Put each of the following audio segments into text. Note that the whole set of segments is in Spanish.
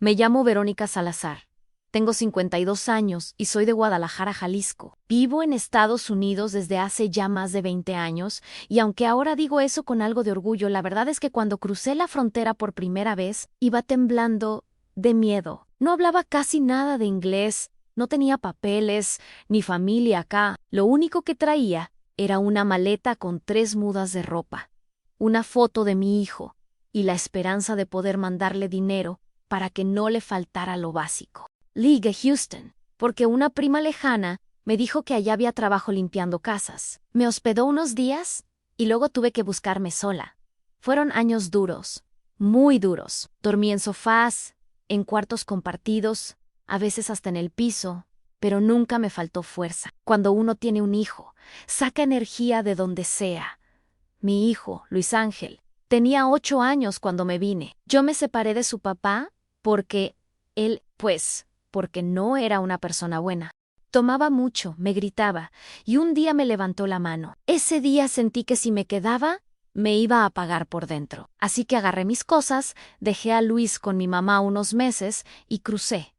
Me llamo Verónica Salazar. Tengo 52 años y soy de Guadalajara, Jalisco. Vivo en Estados Unidos desde hace ya más de 20 años y aunque ahora digo eso con algo de orgullo, la verdad es que cuando crucé la frontera por primera vez iba temblando de miedo. No hablaba casi nada de inglés, no tenía papeles ni familia acá. Lo único que traía era una maleta con 3 mudas de ropa, una foto de mi hijo y la esperanza de poder mandarle dinero para que no le faltara lo básico. Llegué a Houston, porque una prima lejana me dijo que allá había trabajo limpiando casas. Me hospedó unos días y luego tuve que buscarme sola. Fueron años duros, muy duros. Dormí en sofás, en cuartos compartidos, a veces hasta en el piso, pero nunca me faltó fuerza. Cuando uno tiene un hijo, saca energía de donde sea. Mi hijo, Luis Ángel, tenía 8 años cuando me vine. Yo me separé de su papá porque porque no era una persona buena. Tomaba mucho, me gritaba, y un día me levantó la mano. Ese día sentí que si me quedaba, me iba a apagar por dentro. Así que agarré mis cosas, dejé a Luis con mi mamá unos meses y crucé.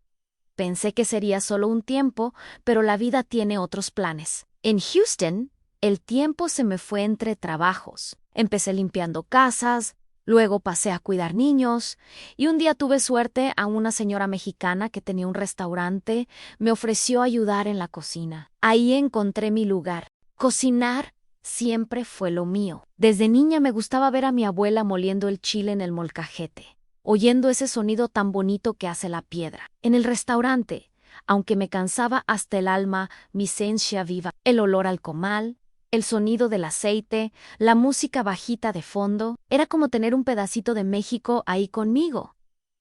Pensé que sería solo un tiempo, pero la vida tiene otros planes. En Houston, el tiempo se me fue entre trabajos. Empecé limpiando casas, luego pasé a cuidar niños, y un día tuve suerte a una señora mexicana que tenía un restaurante, me ofreció ayudar en la cocina. Ahí encontré mi lugar. Cocinar siempre fue lo mío. Desde niña me gustaba ver a mi abuela moliendo el chile en el molcajete, oyendo ese sonido tan bonito que hace la piedra. En el restaurante, aunque me cansaba hasta el alma, mi esencia viva, el olor al comal, el sonido del aceite, la música bajita de fondo, era como tener un pedacito de México ahí conmigo.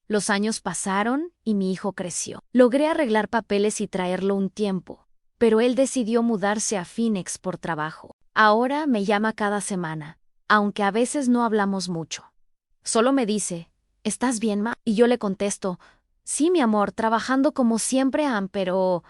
Los años pasaron y mi hijo creció. Logré arreglar papeles y traerlo un tiempo, pero él decidió mudarse a Phoenix por trabajo. Ahora me llama cada semana, aunque a veces no hablamos mucho. Solo me dice, ¿estás bien, ma? Y yo le contesto, sí, mi amor, trabajando como siempre, pero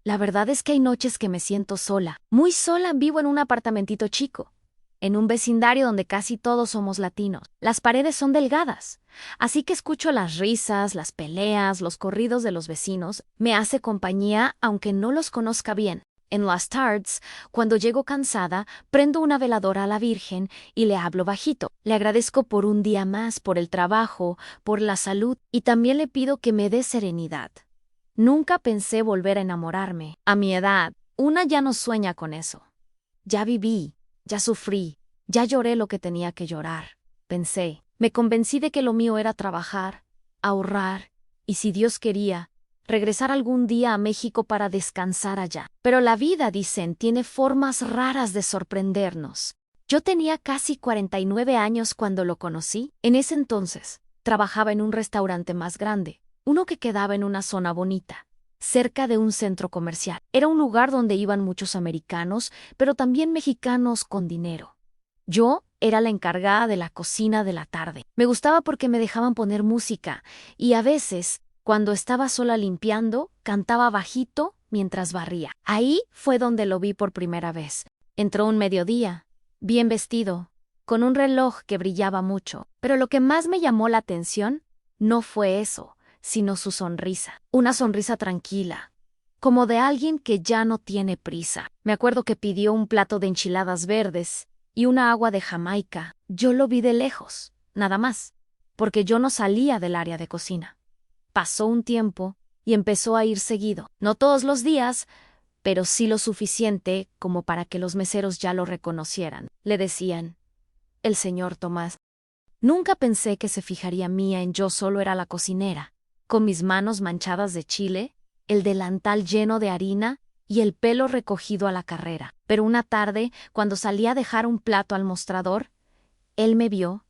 la verdad es que hay noches que me siento sola. Muy sola. Vivo en un apartamentito chico, en un vecindario donde casi todos somos latinos. Las paredes son delgadas, así que escucho las risas, las peleas, los corridos de los vecinos. Me hace compañía aunque no los conozca bien. En las tardes, cuando llego cansada, prendo una veladora a la Virgen y le hablo bajito. Le agradezco por un día más, por el trabajo, por la salud y también le pido que me dé serenidad. Nunca pensé volver a enamorarme. A mi edad, una ya no sueña con eso. Ya viví, ya sufrí, ya lloré lo que tenía que llorar. Pensé, me convencí de que lo mío era trabajar, ahorrar y, si Dios quería, regresar algún día a México para descansar allá. Pero la vida, dicen, tiene formas raras de sorprendernos. Yo tenía casi 49 años cuando lo conocí. En ese entonces, trabajaba en un restaurante más grande, uno que quedaba en una zona bonita, cerca de un centro comercial. Era un lugar donde iban muchos americanos, pero también mexicanos con dinero. Yo era la encargada de la cocina de la tarde. Me gustaba porque me dejaban poner música y a veces, cuando estaba sola limpiando, cantaba bajito mientras barría. Ahí fue donde lo vi por primera vez. Entró un mediodía, bien vestido, con un reloj que brillaba mucho. Pero lo que más me llamó la atención no fue eso, sino su sonrisa. Una sonrisa tranquila, como de alguien que ya no tiene prisa. Me acuerdo que pidió un plato de enchiladas verdes y una agua de Jamaica. Yo lo vi de lejos, nada más, porque yo no salía del área de cocina. Pasó un tiempo y empezó a ir seguido. No todos los días, pero sí lo suficiente como para que los meseros ya lo reconocieran. Le decían, el señor Tomás. Nunca pensé que se fijaría mía en yo solo era la cocinera, con mis manos manchadas de chile, el delantal lleno de harina y el pelo recogido a la carrera. Pero una tarde, cuando salí a dejar un plato al mostrador, él me vio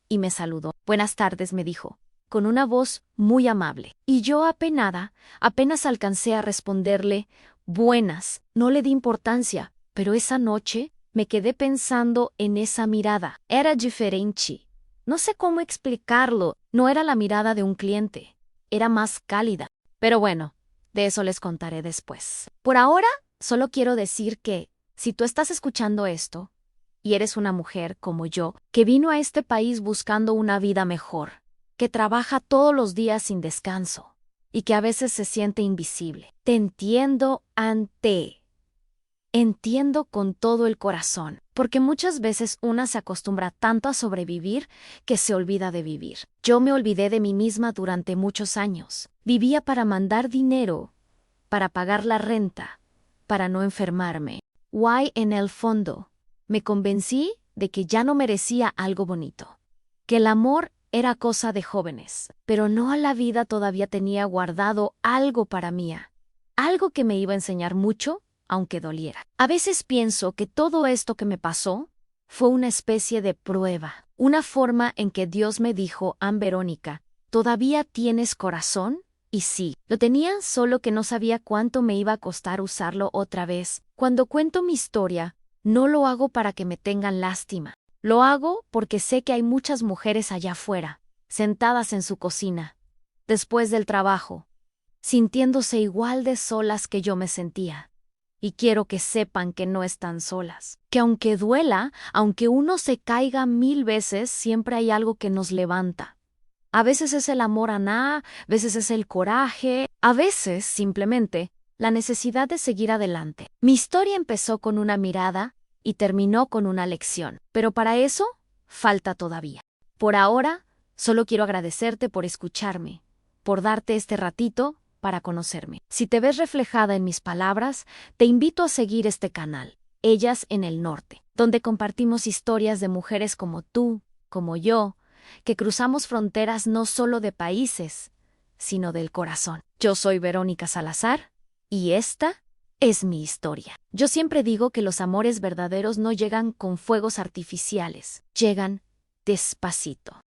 y me saludó. Buenas tardes, me dijo, con una voz muy amable. Y yo, apenada, apenas alcancé a responderle, buenas. No le di importancia, pero esa noche me quedé pensando en esa mirada. Era diferente. No sé cómo explicarlo. No era la mirada de un cliente. Era más cálida. Pero bueno, de eso les contaré después. Por ahora, solo quiero decir que, si tú estás escuchando esto, y eres una mujer como yo, que vino a este país buscando una vida mejor, que trabaja todos los días sin descanso y que a veces se siente invisible. Te entiendo, Ante. Entiendo con todo el corazón, porque muchas veces una se acostumbra tanto a sobrevivir que se olvida de vivir. Yo me olvidé de mí misma durante muchos años. Vivía para mandar dinero, para pagar la renta, para no enfermarme. En el fondo, me convencí de que ya no merecía algo bonito, que el amor era cosa de jóvenes, pero no a la vida todavía tenía guardado algo para mí, algo que me iba a enseñar mucho, aunque doliera. A veces pienso que todo esto que me pasó fue una especie de prueba, una forma en que Dios me dijo: Verónica, ¿todavía tienes corazón? Y sí, lo tenía, solo que no sabía cuánto me iba a costar usarlo otra vez. Cuando cuento mi historia, no lo hago para que me tengan lástima. Lo hago porque sé que hay muchas mujeres allá afuera, sentadas en su cocina, después del trabajo, sintiéndose igual de solas que yo me sentía. Y quiero que sepan que no están solas, que aunque duela, aunque uno se caiga 1000 veces, siempre hay algo que nos levanta. A veces es el amor a nada, a veces es el coraje, a veces simplemente la necesidad de seguir adelante. Mi historia empezó con una mirada y terminó con una lección, pero para eso falta todavía. Por ahora, solo quiero agradecerte por escucharme, por darte este ratito para conocerme. Si te ves reflejada en mis palabras, te invito a seguir este canal, Ellas en el Norte, donde compartimos historias de mujeres como tú, como yo, que cruzamos fronteras no solo de países, sino del corazón. Yo soy Verónica Salazar, y esta es mi historia. Yo siempre digo que los amores verdaderos no llegan con fuegos artificiales, llegan despacito,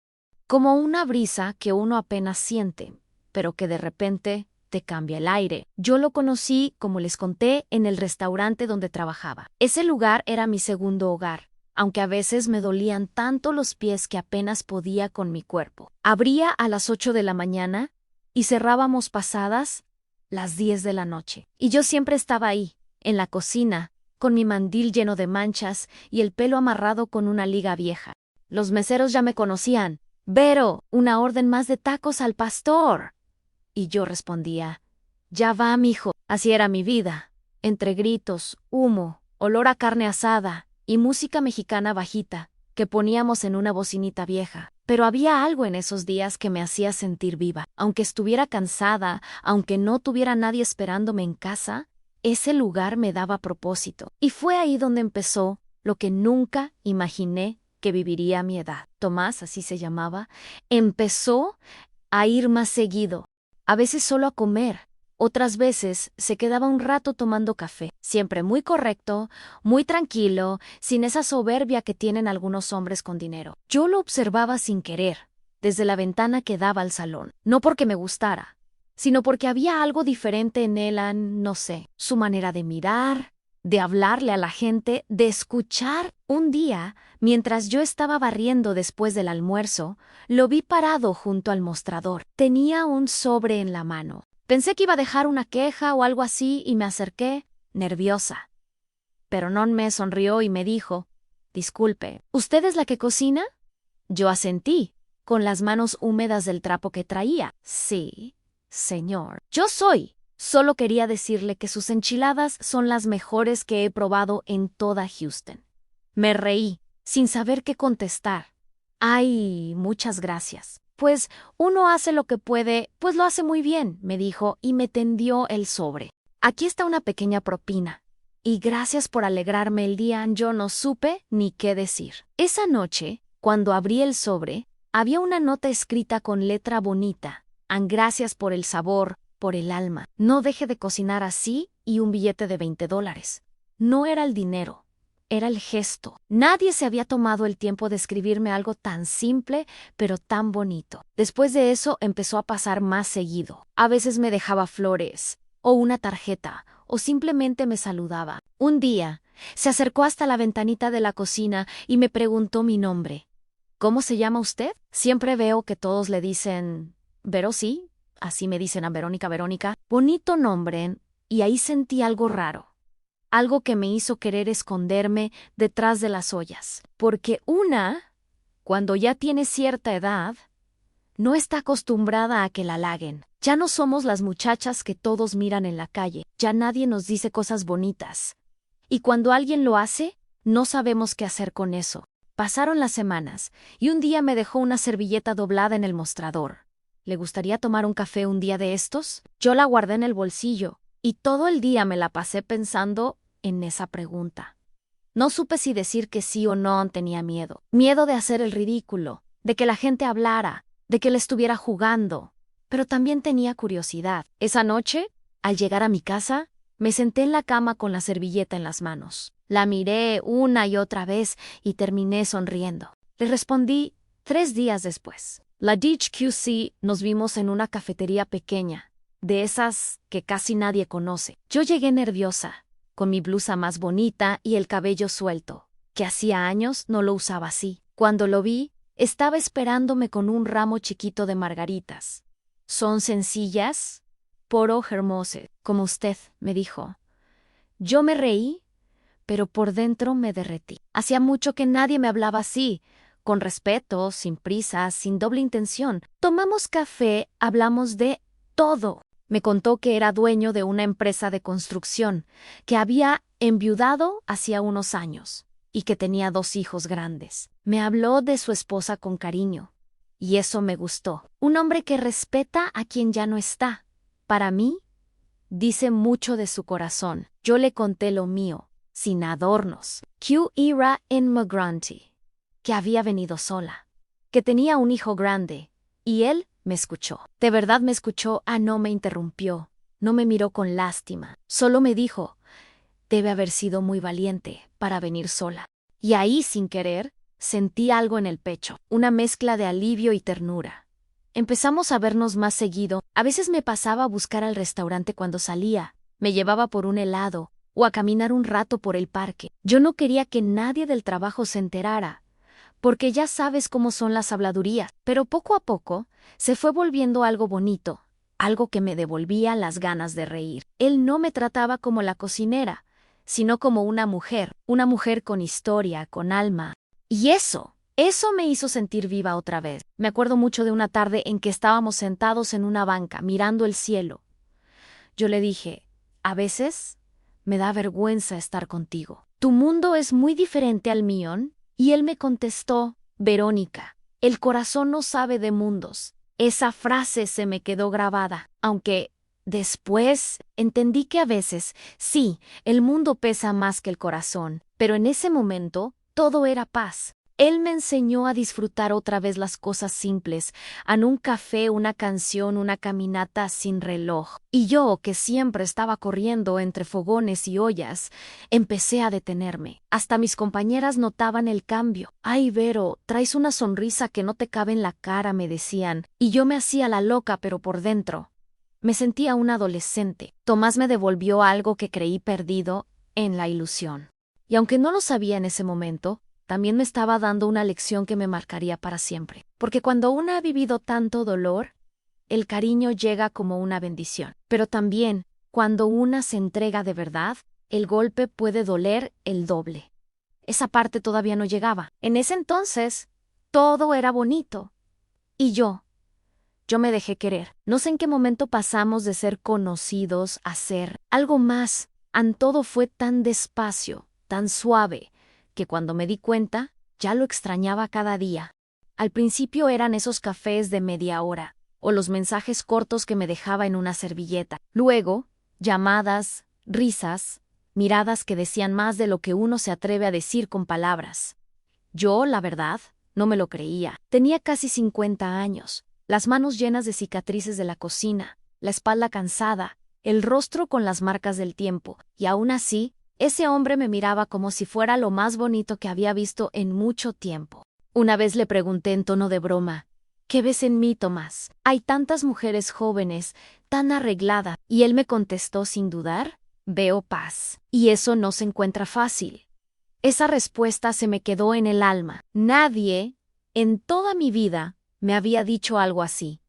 como una brisa que uno apenas siente, pero que de repente te cambia el aire. Yo lo conocí, como les conté, en el restaurante donde trabajaba. Ese lugar era mi segundo hogar, aunque a veces me dolían tanto los pies que apenas podía con mi cuerpo. Abría a las 8 de la mañana y cerrábamos pasadas las 10 de la noche. Y yo siempre estaba ahí, en la cocina, con mi mandil lleno de manchas y el pelo amarrado con una liga vieja. Los meseros ya me conocían. «Vero, una orden más de tacos al pastor». Y yo respondía: «Ya va, mijo». Así era mi vida, entre gritos, humo, olor a carne asada y música mexicana bajita que poníamos en una bocinita vieja. Pero había algo en esos días que me hacía sentir viva. Aunque estuviera cansada, aunque no tuviera nadie esperándome en casa, ese lugar me daba propósito. Y fue ahí donde empezó lo que nunca imaginé que viviría a mi edad. Tomás, así se llamaba, empezó a ir más seguido, a veces solo a comer. Otras veces se quedaba un rato tomando café, siempre muy correcto, muy tranquilo, sin esa soberbia que tienen algunos hombres con dinero. Yo lo observaba sin querer, desde la ventana que daba al salón, no porque me gustara, sino porque había algo diferente en él, no sé, su manera de mirar, de hablarle a la gente, de escuchar. Un día, mientras yo estaba barriendo después del almuerzo, lo vi parado junto al mostrador. Tenía un sobre en la mano. Pensé que iba a dejar una queja o algo así y me acerqué, nerviosa. Pero no me sonrió y me dijo: «Disculpe, ¿usted es la que cocina?» Yo asentí, con las manos húmedas del trapo que traía. «Sí, señor, yo soy». Solo quería decirle que sus enchiladas son las mejores que he probado en toda Houston. Me reí, sin saber qué contestar. «Ay, muchas gracias. Pues uno hace lo que puede, pues lo hace muy bien», me dijo y me tendió el sobre. «Aquí está una pequeña propina. Y gracias por alegrarme el día». Yo no supe ni qué decir. Esa noche, cuando abrí el sobre, había una nota escrita con letra bonita: «Gracias por el sabor, por el alma. No deje de cocinar así», y un billete de $20. No era el dinero. Era el gesto. Nadie se había tomado el tiempo de escribirme algo tan simple, pero tan bonito. Después de eso empezó a pasar más seguido. A veces me dejaba flores, o una tarjeta, o simplemente me saludaba. Un día, se acercó hasta la ventanita de la cocina y me preguntó mi nombre. «¿Cómo se llama usted?» Siempre veo que todos le dicen «Vero, sí». Así me dicen a Verónica, Verónica. Bonito nombre, y ahí sentí algo raro. Algo que me hizo querer esconderme detrás de las ollas. Porque cuando ya tiene cierta edad, No está acostumbrada a que la halaguen. Ya no somos las muchachas que todos miran en la calle. Ya nadie nos dice cosas bonitas. Y cuando alguien lo hace, no sabemos qué hacer con eso. Pasaron las semanas, y un día me dejó una servilleta doblada en el mostrador. ¿Le gustaría tomar un café un día de estos? Yo la guardé en el bolsillo, y todo el día me la pasé pensando en esa pregunta. No supe si decir que sí o no, tenía miedo. Miedo de hacer el ridículo, de que la gente hablara, de que le estuviera jugando. Pero también tenía curiosidad. Esa noche, al llegar a mi casa, me senté en la cama con la servilleta en las manos. La miré una y otra vez y terminé sonriendo. Le respondí 3 días después. La DHQC nos vimos en una cafetería pequeña, de esas que casi nadie conoce. Yo llegué nerviosa, con mi blusa más bonita y el cabello suelto, que hacía años no lo usaba así. Cuando lo vi, estaba esperándome con un ramo chiquito de margaritas. ¿Son sencillas? Poro hermose, como usted, me dijo. Yo me reí, pero por dentro me derretí. Hacía mucho que nadie me hablaba así, con respeto, sin prisa, sin doble intención. Tomamos café, hablamos de todo. Me contó que era dueño de una empresa de construcción, que había enviudado hacía unos años y que tenía 2 hijos grandes. Me habló de su esposa con cariño, y eso me gustó. Un hombre que respeta a quien ya no está. Para mí, dice mucho de su corazón. Yo le conté lo mío, sin adornos. Que era inmigrante, que había venido sola, que tenía un hijo grande, y él me escuchó. De verdad me escuchó, no me interrumpió, no me miró con lástima, solo me dijo, debe haber sido muy valiente para venir sola. Y ahí, sin querer, sentí algo en el pecho, una mezcla de alivio y ternura. Empezamos a vernos más seguido. A veces me pasaba a buscar al restaurante cuando salía, me llevaba por un helado o a caminar un rato por el parque. Yo no quería que nadie del trabajo se enterara, porque ya sabes cómo son las habladurías, pero poco a poco se fue volviendo algo bonito, algo que me devolvía las ganas de reír. Él no me trataba como la cocinera, sino como una mujer con historia, con alma. Y eso me hizo sentir viva otra vez. Me acuerdo mucho de una tarde en que estábamos sentados en una banca, mirando el cielo. Yo le dije, a veces me da vergüenza estar contigo. Tu mundo es muy diferente al mío. Y él me contestó, Verónica, el corazón no sabe de mundos. Esa frase se me quedó grabada, aunque después entendí que a veces, sí, el mundo pesa más que el corazón, pero en ese momento todo era paz. Él me enseñó a disfrutar otra vez las cosas simples, en un café, una canción, una caminata sin reloj. Y yo, que siempre estaba corriendo entre fogones y ollas, empecé a detenerme. Hasta mis compañeras notaban el cambio. Ay, Vero, traes una sonrisa que no te cabe en la cara, me decían. Y yo me hacía la loca, pero por dentro me sentía una adolescente. Tomás me devolvió algo que creí perdido en la ilusión. Y aunque no lo sabía en ese momento, también me estaba dando una lección que me marcaría para siempre. Porque cuando uno ha vivido tanto dolor, el cariño llega como una bendición. Pero también, cuando una se entrega de verdad, el golpe puede doler el doble. Esa parte todavía no llegaba. En ese entonces, todo era bonito. Y yo me dejé querer. No sé en qué momento pasamos de ser conocidos a ser algo más. Todo fue tan despacio, tan suave, que cuando me di cuenta, ya lo extrañaba cada día. Al principio eran esos cafés de media hora, o los mensajes cortos que me dejaba en una servilleta. Luego, llamadas, risas, miradas que decían más de lo que uno se atreve a decir con palabras. Yo, la verdad, no me lo creía. Tenía casi 50 años, las manos llenas de cicatrices de la cocina, la espalda cansada, el rostro con las marcas del tiempo, y aún así, ese hombre me miraba como si fuera lo más bonito que había visto en mucho tiempo. Una vez le pregunté en tono de broma, ¿qué ves en mí, Tomás? Hay tantas mujeres jóvenes, tan arregladas. Y él me contestó sin dudar, veo paz. Y eso no se encuentra fácil. Esa respuesta se me quedó en el alma. Nadie, en toda mi vida, me había dicho algo así.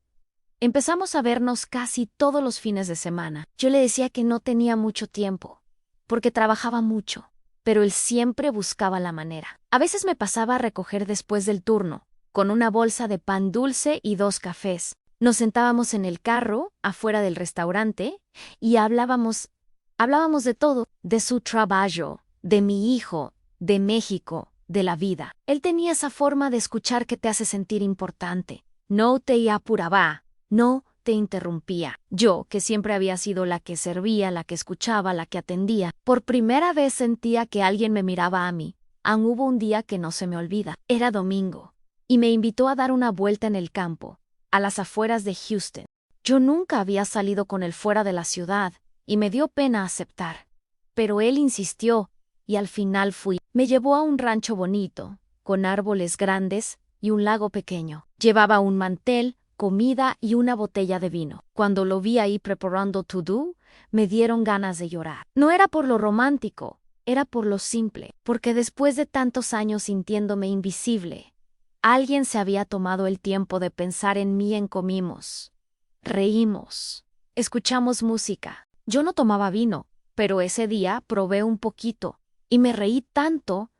Empezamos a vernos casi todos los fines de semana. Yo le decía que no tenía mucho tiempo, porque trabajaba mucho, pero él siempre buscaba la manera. A veces me pasaba a recoger después del turno, con una bolsa de pan dulce y 2 cafés. Nos sentábamos en el carro, afuera del restaurante, y hablábamos de todo, de su trabajo, de mi hijo, de México, de la vida. Él tenía esa forma de escuchar que te hace sentir importante. No te apuraba, no te interrumpía. Yo, que siempre había sido la que servía, la que escuchaba, la que atendía, por primera vez sentía que alguien me miraba a mí. Aún hubo un día que no se me olvida. Era domingo, y me invitó a dar una vuelta en el campo, a las afueras de Houston. Yo nunca había salido con él fuera de la ciudad, y me dio pena aceptar. Pero él insistió, y al final fui. Me llevó a un rancho bonito, con árboles grandes y un lago pequeño. Llevaba un mantel, comida y una botella de vino. Cuando lo vi ahí preparando to-do, me dieron ganas de llorar. No era por lo romántico, era por lo simple, porque después de tantos años sintiéndome invisible, alguien se había tomado el tiempo de pensar en mí. Comimos, reímos, escuchamos música. Yo no tomaba vino, pero ese día probé un poquito y me reí tanto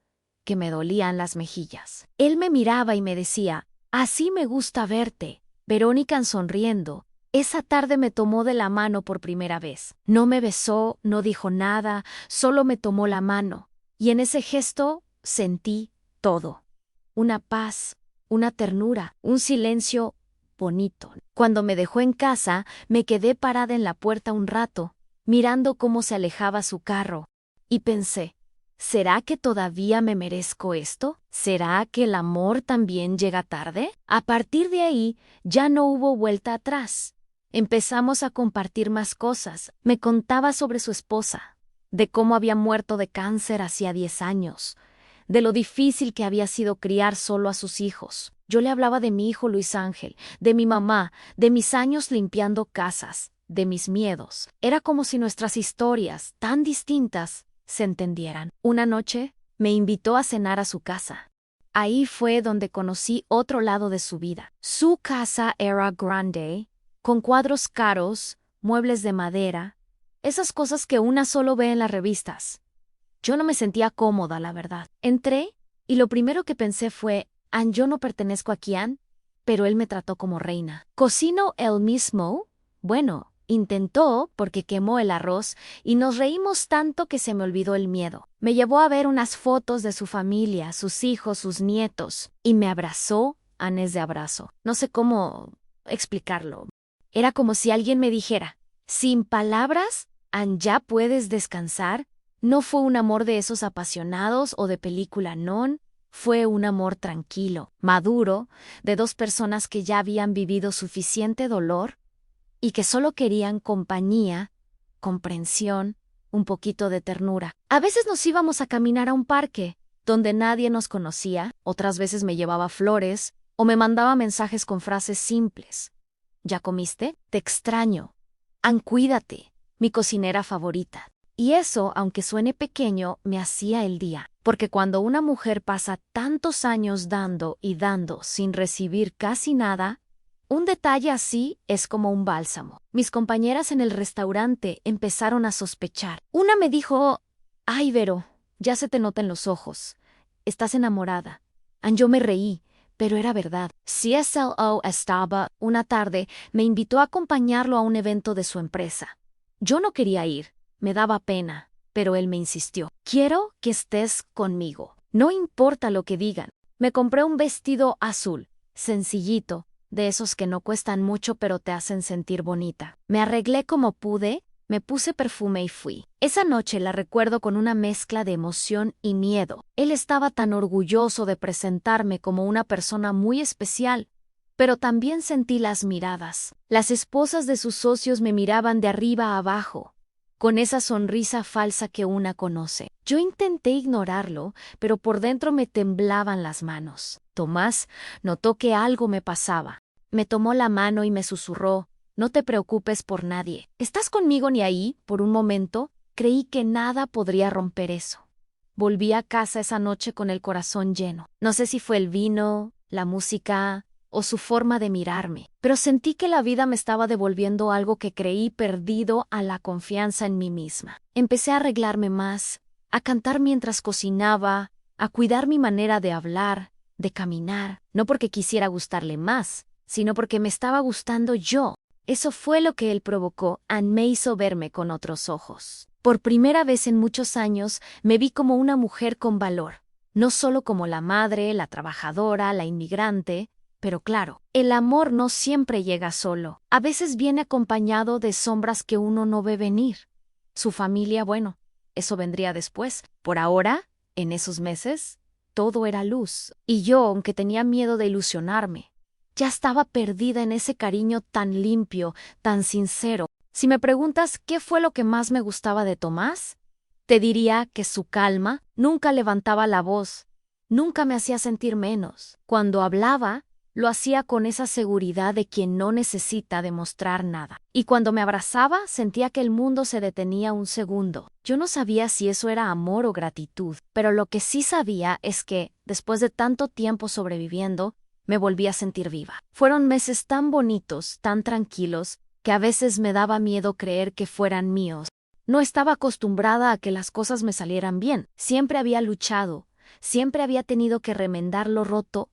que me dolían las mejillas. Él me miraba y me decía, así me gusta verte. Verónica sonriendo. Esa tarde me tomó de la mano por primera vez. No me besó, no dijo nada, solo me tomó la mano. Y en ese gesto sentí todo. Una paz, una ternura, un silencio bonito. Cuando me dejó en casa, me quedé parada en la puerta un rato, mirando cómo se alejaba su carro, y pensé, ¿será que todavía me merezco esto? ¿Será que el amor también llega tarde? A partir de ahí, ya no hubo vuelta atrás. Empezamos a compartir más cosas. Me contaba sobre su esposa, de cómo había muerto de cáncer hacía 10 años, de lo difícil que había sido criar solo a sus hijos. Yo le hablaba de mi hijo Luis Ángel, de mi mamá, de mis años limpiando casas, de mis miedos. Era como si nuestras historias, tan distintas, se entendieran. Una noche, me invitó a cenar a su casa. Ahí fue donde conocí otro lado de su vida. Su casa era grande, con cuadros caros, muebles de madera, esas cosas que una solo ve en las revistas. Yo no me sentía cómoda, la verdad. Entré, y lo primero que pensé fue, yo no pertenezco a Kian, pero él me trató como reina. ¿Cocinó él mismo? Bueno, intentó porque quemó el arroz y nos reímos tanto que se me olvidó el miedo. Me llevó a ver unas fotos de su familia, sus hijos, sus nietos, y me abrazó, anés de abrazo. No sé cómo explicarlo. Era como si alguien me dijera, sin palabras, ya puedes descansar. No fue un amor de esos apasionados o de película non, fue un amor tranquilo, maduro, de dos personas que ya habían vivido suficiente dolor y que solo querían compañía, comprensión, un poquito de ternura. A veces nos íbamos a caminar a un parque, donde nadie nos conocía, otras veces me llevaba flores o me mandaba mensajes con frases simples. ¿Ya comiste? Te extraño. Cuídate, mi cocinera favorita. Y eso, aunque suene pequeño, me hacía el día, porque cuando una mujer pasa tantos años dando y dando sin recibir casi nada, un detalle así es como un bálsamo. Mis compañeras en el restaurante empezaron a sospechar. Una me dijo, ay, Vero, ya se te nota en los ojos. Estás enamorada. Yo me reí, pero era verdad. CSLO estaba, una tarde, me invitó a acompañarlo a un evento de su empresa. Yo no quería ir. Me daba pena, pero él me insistió. Quiero que estés conmigo. No importa lo que digan. Me compré un vestido azul, sencillito, de esos que no cuestan mucho pero te hacen sentir bonita. Me arreglé como pude, me puse perfume y fui. Esa noche la recuerdo con una mezcla de emoción y miedo. Él estaba tan orgulloso de presentarme como una persona muy especial, pero también sentí las miradas. Las esposas de sus socios me miraban de arriba a abajo, con esa sonrisa falsa que una conoce. Yo intenté ignorarlo, pero por dentro me temblaban las manos. Tomás notó que algo me pasaba. Me tomó la mano y me susurró, no te preocupes por nadie. ¿Estás conmigo ni ahí? Por un momento, creí que nada podría romper eso. Volví a casa esa noche con el corazón lleno. No sé si fue el vino, la música o su forma de mirarme, pero sentí que la vida me estaba devolviendo algo que creí perdido, a la confianza en mí misma. Empecé a arreglarme más, a cantar mientras cocinaba, a cuidar mi manera de hablar, de caminar, no porque quisiera gustarle más, sino porque me estaba gustando yo. Eso fue lo que él provocó y me hizo verme con otros ojos. Por primera vez en muchos años me vi como una mujer con valor, no solo como la madre, la trabajadora, la inmigrante, pero claro, el amor no siempre llega solo. A veces viene acompañado de sombras que uno no ve venir. Su familia, bueno, eso vendría después. Por ahora, en esos meses, todo era luz. Y yo, aunque tenía miedo de ilusionarme, ya estaba perdida en ese cariño tan limpio, tan sincero. Si me preguntas qué fue lo que más me gustaba de Tomás, te diría que su calma, nunca levantaba la voz, nunca me hacía sentir menos. Cuando hablaba, lo hacía con esa seguridad de quien no necesita demostrar nada. Y cuando me abrazaba, sentía que el mundo se detenía un segundo. Yo no sabía si eso era amor o gratitud, pero lo que sí sabía es que, después de tanto tiempo sobreviviendo, me volví a sentir viva. Fueron meses tan bonitos, tan tranquilos, que a veces me daba miedo creer que fueran míos. No estaba acostumbrada a que las cosas me salieran bien. Siempre había luchado, siempre había tenido que remendar lo roto,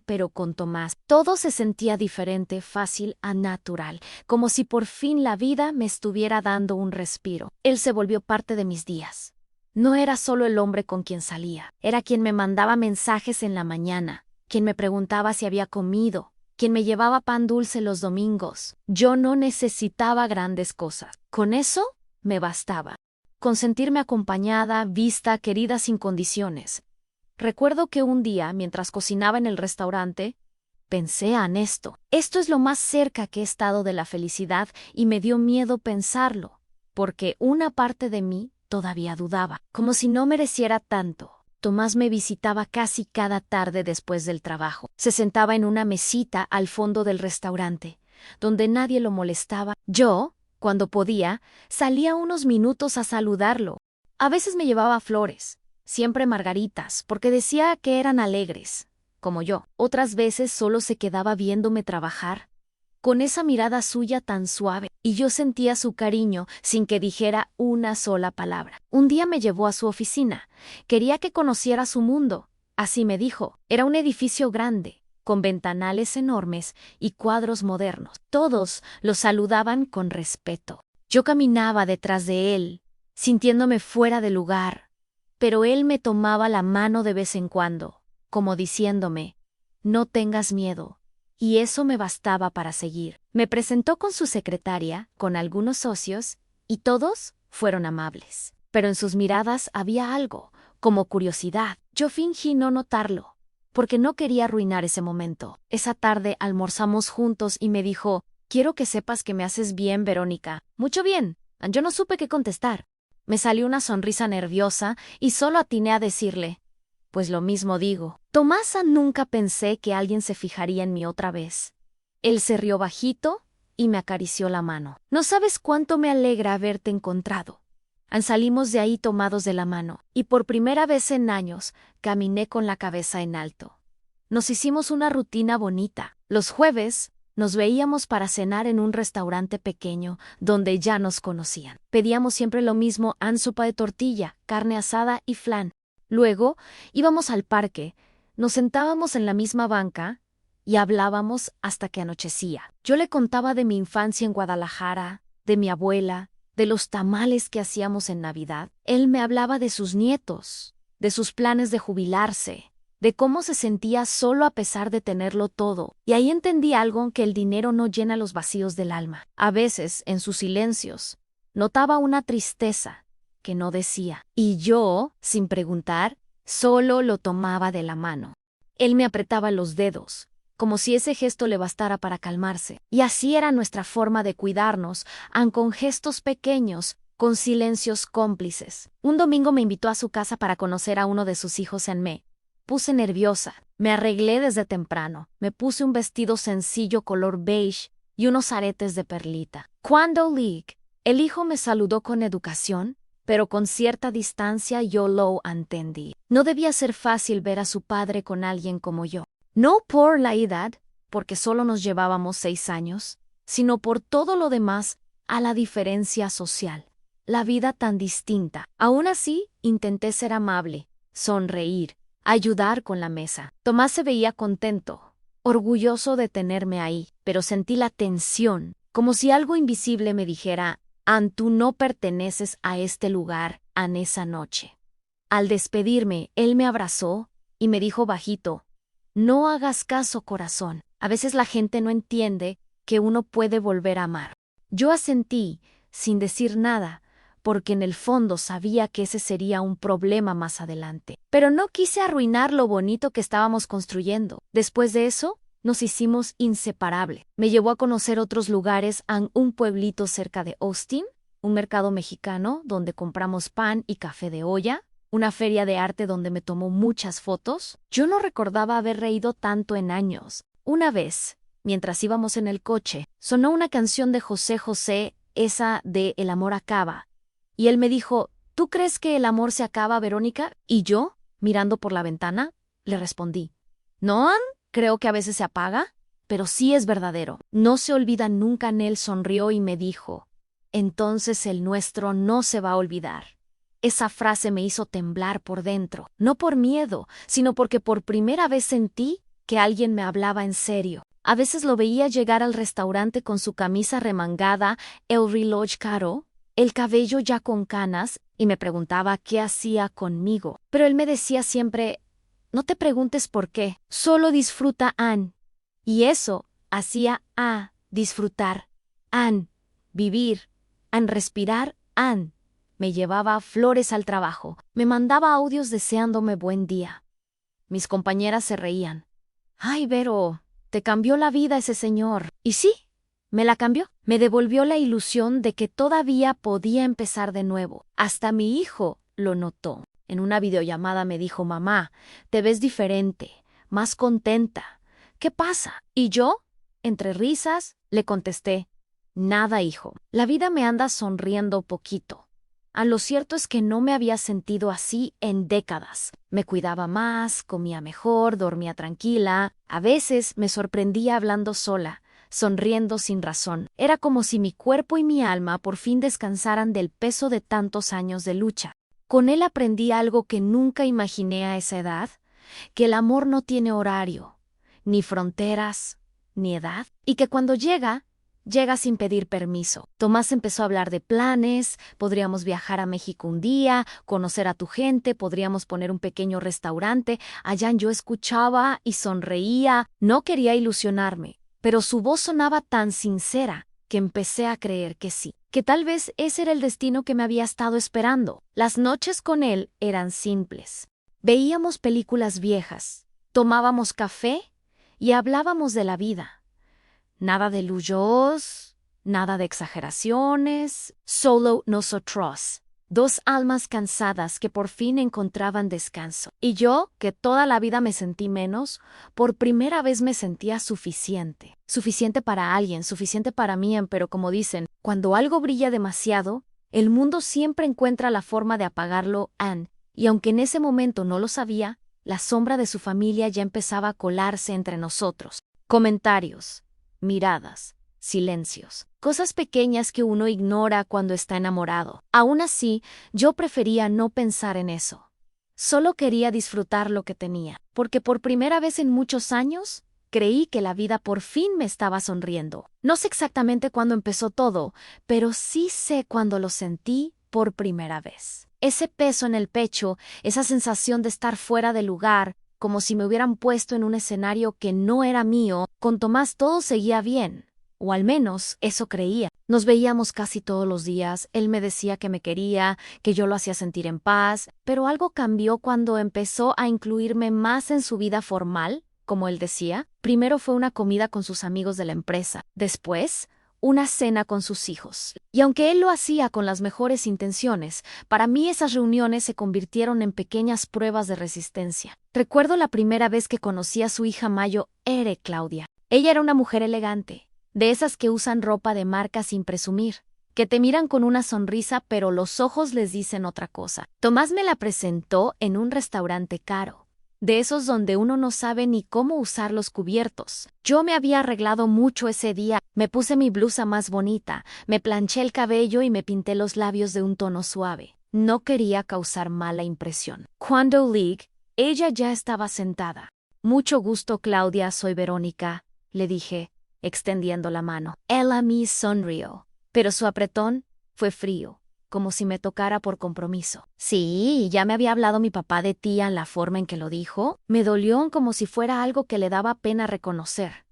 pero con Tomás todo se sentía diferente, fácil y natural, como si por fin la vida me estuviera dando un respiro. Él se volvió parte de mis días. No era solo el hombre con quien salía, era quien me mandaba mensajes en la mañana, quien me preguntaba si había comido, quien me llevaba pan dulce los domingos. Yo no necesitaba grandes cosas. Con eso me bastaba. Con sentirme acompañada, vista, querida sin condiciones. Recuerdo que un día, mientras cocinaba en el restaurante, pensé en esto. Esto es lo más cerca que he estado de la felicidad y me dio miedo pensarlo, porque una parte de mí todavía dudaba, como si no mereciera tanto. Tomás me visitaba casi cada tarde después del trabajo. Se sentaba en una mesita al fondo del restaurante, donde nadie lo molestaba. Yo, cuando podía, salía unos minutos a saludarlo. A veces me llevaba flores, siempre margaritas, porque decía que eran alegres, como yo. Otras veces solo se quedaba viéndome trabajar, con esa mirada suya tan suave, y yo sentía su cariño sin que dijera una sola palabra. Un día me llevó a su oficina. Quería que conociera su mundo. Así me dijo. Era un edificio grande, con ventanales enormes y cuadros modernos. Todos lo saludaban con respeto. Yo caminaba detrás de él, sintiéndome fuera de lugar, pero él me tomaba la mano de vez en cuando, como diciéndome, no tengas miedo. Y eso me bastaba para seguir. Me presentó con su secretaria, con algunos socios, y todos fueron amables. Pero en sus miradas había algo, como curiosidad. Yo fingí no notarlo, porque no quería arruinar ese momento. Esa tarde almorzamos juntos y me dijo, quiero que sepas que me haces bien, Verónica. Mucho bien. Yo no supe qué contestar. Me salió una sonrisa nerviosa y solo atiné a decirle, pues lo mismo digo. Tomasa, nunca pensé que alguien se fijaría en mí otra vez. Él se rió bajito y me acarició la mano. No sabes cuánto me alegra haberte encontrado. Salimos de ahí tomados de la mano, y por primera vez en años caminé con la cabeza en alto. Nos hicimos una rutina bonita. Los jueves nos veíamos para cenar en un restaurante pequeño donde ya nos conocían. Pedíamos siempre lo mismo: sopa de tortilla, carne asada y flan. Luego íbamos al parque, nos sentábamos en la misma banca y hablábamos hasta que anochecía. Yo le contaba de mi infancia en Guadalajara, de mi abuela, de los tamales que hacíamos en Navidad. Él me hablaba de sus nietos, de sus planes de jubilarse, de cómo se sentía solo a pesar de tenerlo todo. Y ahí entendí algo: que el dinero no llena los vacíos del alma. A veces, en sus silencios, notaba una tristeza que no decía, y yo, sin preguntar, solo lo tomaba de la mano. Él me apretaba los dedos, como si ese gesto le bastara para calmarse. Y así era nuestra forma de cuidarnos, aun con gestos pequeños, con silencios cómplices. Un domingo me invitó a su casa para conocer a uno de sus hijos. Me puse nerviosa, me arreglé desde temprano, me puse un vestido sencillo color beige y unos aretes de perlita. Cuando el hijo me saludó con educación, pero con cierta distancia, yo lo entendí. No debía ser fácil ver a su padre con alguien como yo. No por la edad, porque solo nos llevábamos 6 años, sino por todo lo demás, a la diferencia social, la vida tan distinta. Aún así, intenté ser amable, sonreír, ayudar con la mesa. Tomás se veía contento, orgulloso de tenerme ahí, pero sentí la tensión, como si algo invisible me dijera, Ann, tú no perteneces a este lugar, en esa noche. Al despedirme, él me abrazó y me dijo bajito, no hagas caso, corazón. A veces la gente no entiende que uno puede volver a amar. Yo asentí, sin decir nada, porque en el fondo sabía que ese sería un problema más adelante. Pero no quise arruinar lo bonito que estábamos construyendo. Después de eso, nos hicimos inseparables. Me llevó a conocer otros lugares en un pueblito cerca de Austin, un mercado mexicano donde compramos pan y café de olla, una feria de arte donde me tomó muchas fotos. Yo no recordaba haber reído tanto en años. Una vez, mientras íbamos en el coche, sonó una canción de José José, esa de El amor acaba. Y él me dijo, ¿tú crees que el amor se acaba, Verónica? Y yo, mirando por la ventana, le respondí, no, Ann, creo que a veces se apaga, pero sí es verdadero. No se olvida nunca. Él sonrió y me dijo, entonces el nuestro no se va a olvidar. Esa frase me hizo temblar por dentro, no por miedo, sino porque por primera vez sentí que alguien me hablaba en serio. A veces lo veía llegar al restaurante con su camisa remangada, el reloj caro, el cabello ya con canas, y me preguntaba qué hacía conmigo. Pero él me decía siempre, no te preguntes por qué, solo disfruta, Ann. Y eso hacía disfrutar, Ann, vivir, Ann, respirar, Ann. Me llevaba flores al trabajo, me mandaba audios deseándome buen día. Mis compañeras se reían. Ay, Vero, te cambió la vida ese señor. Y sí, me la cambió. Me devolvió la ilusión de que todavía podía empezar de nuevo. Hasta mi hijo lo notó. En una videollamada me dijo, mamá, te ves diferente, más contenta. ¿Qué pasa? Y yo, entre risas, le contesté, nada, hijo. La vida me anda sonriendo poquito. Lo cierto es que no me había sentido así en décadas. Me cuidaba más, comía mejor, dormía tranquila. A veces me sorprendía hablando sola, sonriendo sin razón. Era como si mi cuerpo y mi alma por fin descansaran del peso de tantos años de lucha. Con él aprendí algo que nunca imaginé a esa edad, que el amor no tiene horario, ni fronteras, ni edad, y que cuando llega sin pedir permiso. Tomás empezó a hablar de planes, podríamos viajar a México un día, conocer a tu gente, podríamos poner un pequeño restaurante. Allá yo escuchaba y sonreía, no quería ilusionarme, pero su voz sonaba tan sincera que empecé a creer que sí, que tal vez ese era el destino que me había estado esperando. Las noches con él eran simples. Veíamos películas viejas, tomábamos café y hablábamos de la vida. Nada de lujos, nada de exageraciones, solo nosotros, dos almas cansadas que por fin encontraban descanso. Y yo, que toda la vida me sentí menos, por primera vez me sentía suficiente. Suficiente para alguien, suficiente para mí, pero como dicen, cuando algo brilla demasiado, el mundo siempre encuentra la forma de apagarlo, Ann. Y aunque en ese momento no lo sabía, la sombra de su familia ya empezaba a colarse entre nosotros. Comentarios, miradas, silencios, cosas pequeñas que uno ignora cuando está enamorado. Aún así, yo prefería no pensar en eso. Solo quería disfrutar lo que tenía, porque por primera vez en muchos años, creí que la vida por fin me estaba sonriendo. No sé exactamente cuándo empezó todo, pero sí sé cuándo lo sentí por primera vez. Ese peso en el pecho, esa sensación de estar fuera de lugar, como si me hubieran puesto en un escenario que no era mío. Con Tomás todo seguía bien, o al menos eso creía. Nos veíamos casi todos los días, él me decía que me quería, que yo lo hacía sentir en paz, pero algo cambió cuando empezó a incluirme más en su vida formal, como él decía. Primero fue una comida con sus amigos de la empresa, después una cena con sus hijos. Y aunque él lo hacía con las mejores intenciones, para mí esas reuniones se convirtieron en pequeñas pruebas de resistencia. Recuerdo la primera vez que conocí a su hija Mayo, Claudia. Ella era una mujer elegante, de esas que usan ropa de marca sin presumir, que te miran con una sonrisa pero los ojos les dicen otra cosa. Tomás me la presentó en un restaurante caro, de esos donde uno no sabe ni cómo usar los cubiertos. Yo me había arreglado mucho ese día, me puse mi blusa más bonita, me planché el cabello y me pinté los labios de un tono suave. No quería causar mala impresión. Cuando Ella ya estaba sentada. Mucho gusto, Claudia, soy Verónica, le dije, extendiendo la mano. Él a mí sonrió, pero su apretón fue frío, como si me tocara por compromiso. Sí, ya me había hablado mi papá de ti en la forma en que lo dijo. Me dolió como si fuera algo que le daba pena reconocer.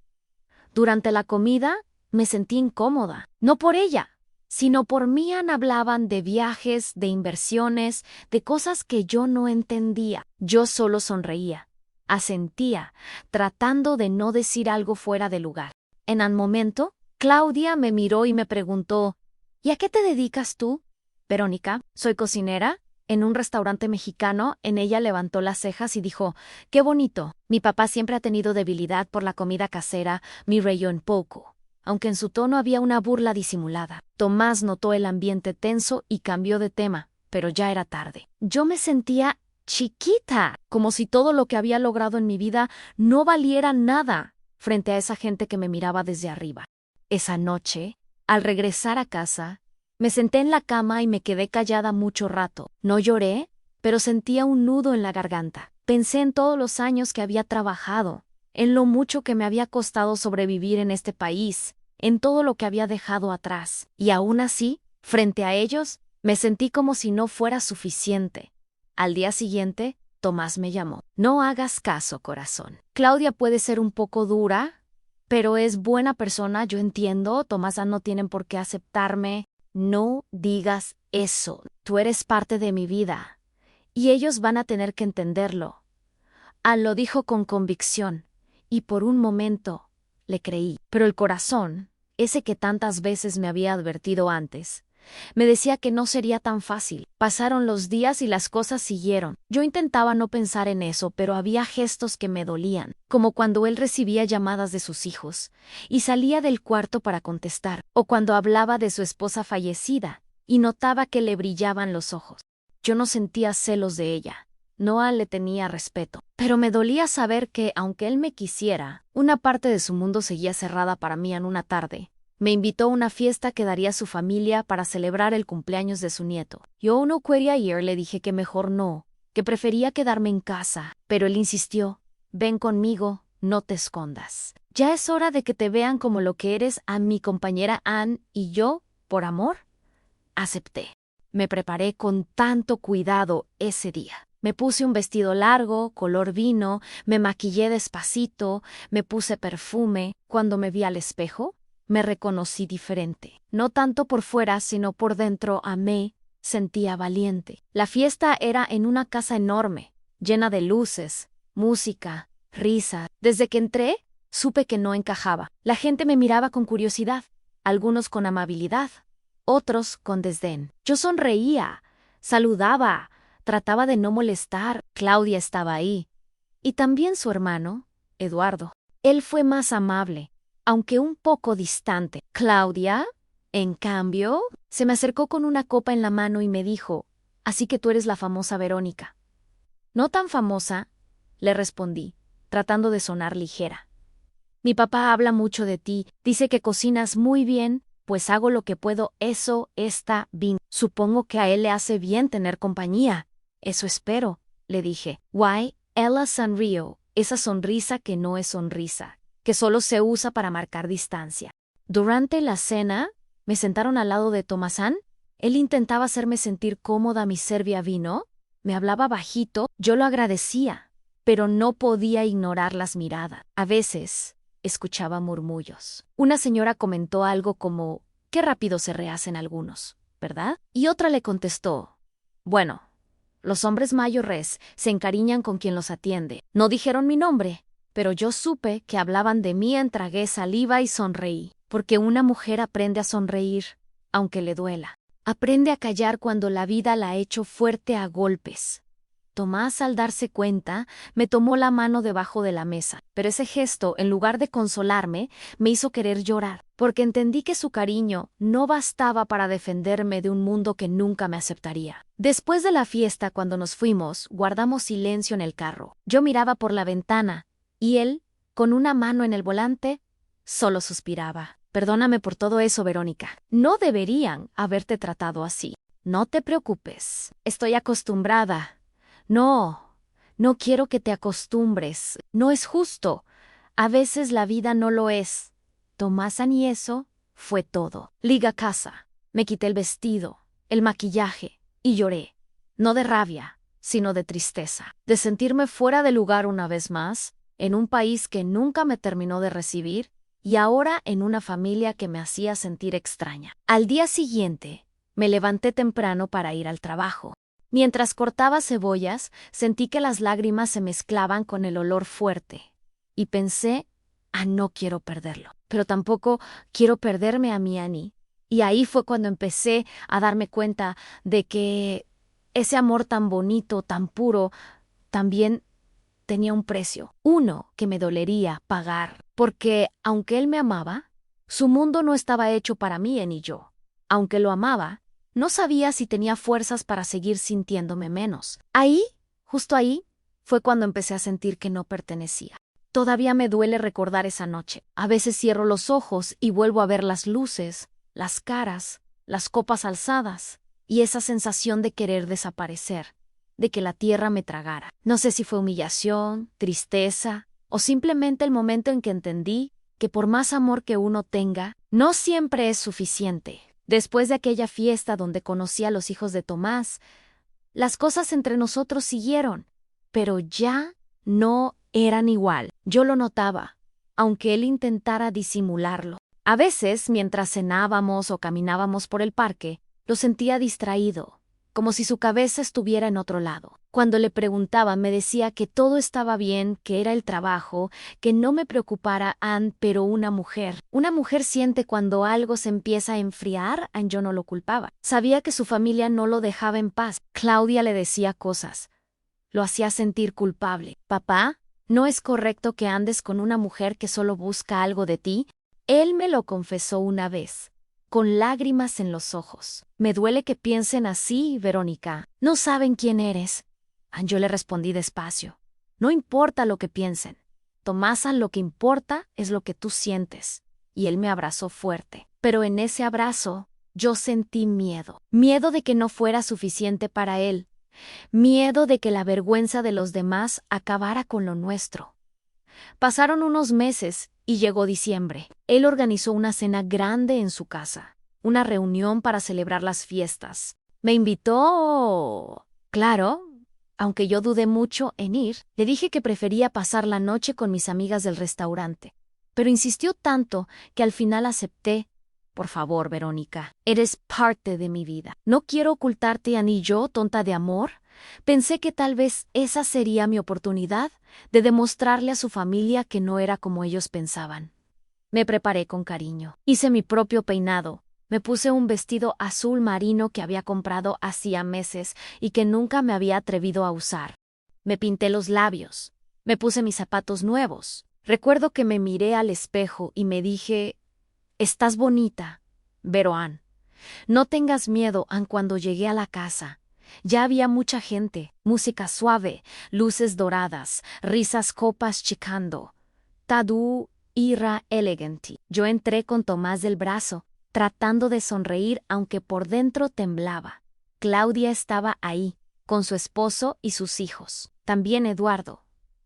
Durante la comida me sentí incómoda, no por ella, sino por mí. Hablaban de viajes, de inversiones, de cosas que yo no entendía. Yo solo sonreía, asentía, tratando de no decir algo fuera de lugar. En un momento, Claudia me miró y me preguntó, ¿y a qué te dedicas tú? Verónica, soy cocinera en un restaurante mexicano. En ella levantó las cejas y dijo, qué bonito. Mi papá siempre ha tenido debilidad por la comida casera, me reyó un poco, aunque en su tono había una burla disimulada. Tomás notó el ambiente tenso y cambió de tema, pero ya era tarde. Yo me sentía chiquita, como si todo lo que había logrado en mi vida no valiera nada frente a esa gente que me miraba desde arriba. Esa noche, al regresar a casa, me senté en la cama y me quedé callada mucho rato. No lloré, pero sentía un nudo en la garganta. Pensé en todos los años que había trabajado, en lo mucho que me había costado sobrevivir en este país, en todo lo que había dejado atrás. Y aún así, frente a ellos, me sentí como si no fuera suficiente. Al día siguiente, Tomás me llamó. No hagas caso, corazón. Claudia puede ser un poco dura, pero es buena persona, yo entiendo. Tomás no tienen por qué aceptarme. No digas eso. Tú eres parte de mi vida, y ellos van a tener que entenderlo. Lo dijo con convicción, y por un momento le creí. Pero el corazón, ese que tantas veces me había advertido antes, me decía que no sería tan fácil. Pasaron los días y las cosas siguieron. Yo intentaba no pensar en eso, pero había gestos que me dolían, como cuando él recibía llamadas de sus hijos y salía del cuarto para contestar, o cuando hablaba de su esposa fallecida y notaba que le brillaban los ojos. Yo no sentía celos de ella. Noah le tenía respeto, pero me dolía saber que, aunque él me quisiera, una parte de su mundo seguía cerrada para mí. En una tarde, me invitó a una fiesta que daría su familia para celebrar el cumpleaños de su nieto. Yo no quería ir, le dije que mejor no, que prefería quedarme en casa, pero él insistió, ven conmigo, no te escondas. Ya es hora de que te vean como lo que eres. A mi compañera Ann y yo, por amor, acepté. Me preparé con tanto cuidado ese día. Me puse un vestido largo, color vino, me maquillé despacito, me puse perfume. Cuando me vi al espejo, me reconocí diferente. No tanto por fuera, sino por dentro. Amé, sentía valiente. La fiesta era en una casa enorme, llena de luces, música, risa. Desde que entré, supe que no encajaba. La gente me miraba con curiosidad, algunos con amabilidad, otros con desdén. Yo sonreía, saludaba, trataba de no molestar. Claudia estaba ahí, y también su hermano, Eduardo. Él fue más amable, aunque un poco distante. Claudia, en cambio, se me acercó con una copa en la mano y me dijo, «Así que tú eres la famosa Verónica». «No tan famosa», le respondí, tratando de sonar ligera. «Mi papá habla mucho de ti, dice que cocinas muy bien, pues hago lo que puedo». «Eso está bien. Supongo que a él le hace bien tener compañía». «Eso espero», le dije. «Why?» Ella sonrió, esa sonrisa que no es sonrisa, que solo se usa para marcar distancia. Durante la cena, me sentaron al lado de Tomásán. Él intentaba hacerme sentir cómoda. Mi servía vino, me hablaba bajito, yo lo agradecía, pero no podía ignorar las miradas. A veces, escuchaba murmullos. Una señora comentó algo como, «Qué rápido se rehacen algunos, ¿verdad?» Y otra le contestó, «Bueno, los hombres mayores se encariñan con quien los atiende». No dijeron mi nombre, pero yo supe que hablaban de mí. Tragué saliva y sonreí, porque una mujer aprende a sonreír, aunque le duela. Aprende a callar cuando la vida la ha hecho fuerte a golpes. Tomás, al darse cuenta, me tomó la mano debajo de la mesa, pero ese gesto, en lugar de consolarme, me hizo querer llorar, porque entendí que su cariño no bastaba para defenderme de un mundo que nunca me aceptaría. Después de la fiesta, cuando nos fuimos, guardamos silencio en el carro. Yo miraba por la ventana, y él, con una mano en el volante, solo suspiraba. «Perdóname por todo eso, Verónica. No deberían haberte tratado así». «No te preocupes. Estoy acostumbrada». «No, No quiero que te acostumbres. No es justo. A veces la vida no lo es. Tomás, y eso fue todo. Liga casa. Me quité el vestido, el maquillaje, y lloré. No de rabia, sino de tristeza. De sentirme fuera de lugar una vez más, en un país que nunca me terminó de recibir, y ahora en una familia que me hacía sentir extraña. Al día siguiente, me levanté temprano para ir al trabajo. Mientras cortaba cebollas, sentí que las lágrimas se mezclaban con el olor fuerte. Y pensé, no quiero perderlo. Pero tampoco quiero perderme a mi Annie. Y ahí fue cuando empecé a darme cuenta de que ese amor tan bonito, tan puro, también tenía un precio. Uno que me dolería pagar. Porque, aunque él me amaba, su mundo no estaba hecho para mí ni yo. Aunque lo amaba, no sabía si tenía fuerzas para seguir sintiéndome menos. Ahí, justo ahí, fue cuando empecé a sentir que no pertenecía. Todavía me duele recordar esa noche. A veces cierro los ojos y vuelvo a ver las luces, las caras, las copas alzadas, y esa sensación de querer desaparecer, de que la tierra me tragara. No sé si fue humillación, tristeza, o simplemente el momento en que entendí que por más amor que uno tenga, no siempre es suficiente. Después de aquella fiesta donde conocí a los hijos de Tomás, las cosas entre nosotros siguieron, pero ya no eran igual. Yo lo notaba, aunque él intentara disimularlo. A veces, mientras cenábamos o caminábamos por el parque, lo sentía distraído, como si su cabeza estuviera en otro lado. Cuando le preguntaba, me decía que todo estaba bien, que era el trabajo, que no me preocupara, pero una mujer siente cuando algo se empieza a enfriar, yo no lo culpaba. Sabía que su familia no lo dejaba en paz. Claudia le decía cosas. Lo hacía sentir culpable. Papá, ¿no es correcto que andes con una mujer que solo busca algo de ti? Él me lo confesó una vez, con lágrimas en los ojos. Me duele que piensen así, Verónica. No saben quién eres. Yo le respondí despacio. No importa lo que piensen. Tomasa, lo que importa es lo que tú sientes. Y él me abrazó fuerte. Pero en ese abrazo, yo sentí miedo. Miedo de que no fuera suficiente para él. Miedo de que la vergüenza de los demás acabara con lo nuestro. Pasaron unos meses y llegó diciembre. Él organizó una cena grande en su casa, una reunión para celebrar las fiestas. Me invitó. Claro, aunque yo dudé mucho en ir, le dije que prefería pasar la noche con mis amigas del restaurante. Pero insistió tanto que al final acepté. Por favor, Verónica, eres parte de mi vida. No quiero ocultarte ni yo, tonta de amor. Pensé que tal vez esa sería mi oportunidad de demostrarle a su familia que no era como ellos pensaban. Me preparé con cariño. Hice mi propio peinado. Me puse un vestido azul marino que había comprado hacía meses y que nunca me había atrevido a usar. Me pinté los labios. Me puse mis zapatos nuevos. Recuerdo que me miré al espejo y me dije: «Estás bonita, Vero-Ann. No tengas miedo». Cuando llegué a la casa, ya había mucha gente, música suave, luces doradas, risas, copas chicando. Tadu ira eleganti. Yo entré con Tomás del brazo, tratando de sonreír aunque por dentro temblaba. Claudia estaba ahí, con su esposo y sus hijos. También Eduardo,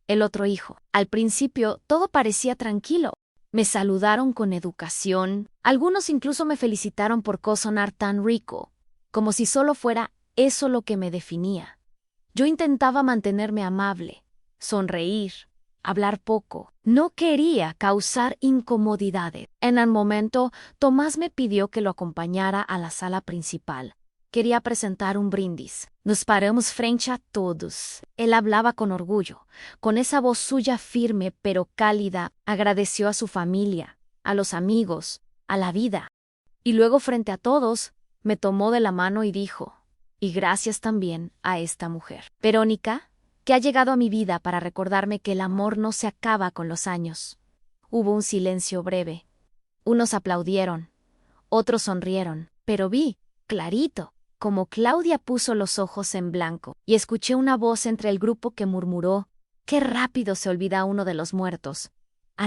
el otro hijo. Al principio todo parecía tranquilo. Me saludaron con educación. Algunos incluso me felicitaron por cocinar tan rico, como si solo fuera eso lo que me definía. Yo intentaba mantenerme amable, sonreír, hablar poco. No quería causar incomodidades. En el momento, Tomás me pidió que lo acompañara a la sala principal. Quería presentar un brindis. Nos paramos frente a todos. Él hablaba con orgullo, con esa voz suya firme pero cálida. Agradeció a su familia, a los amigos, a la vida. Y luego, frente a todos, me tomó de la mano y dijo: «Y gracias también a esta mujer, Verónica, que ha llegado a mi vida para recordarme que el amor no se acaba con los años». Hubo un silencio breve. Unos aplaudieron, otros sonrieron, pero vi, clarito, como Claudia puso los ojos en blanco, y escuché una voz entre el grupo que murmuró: «Qué rápido se olvida uno de los muertos».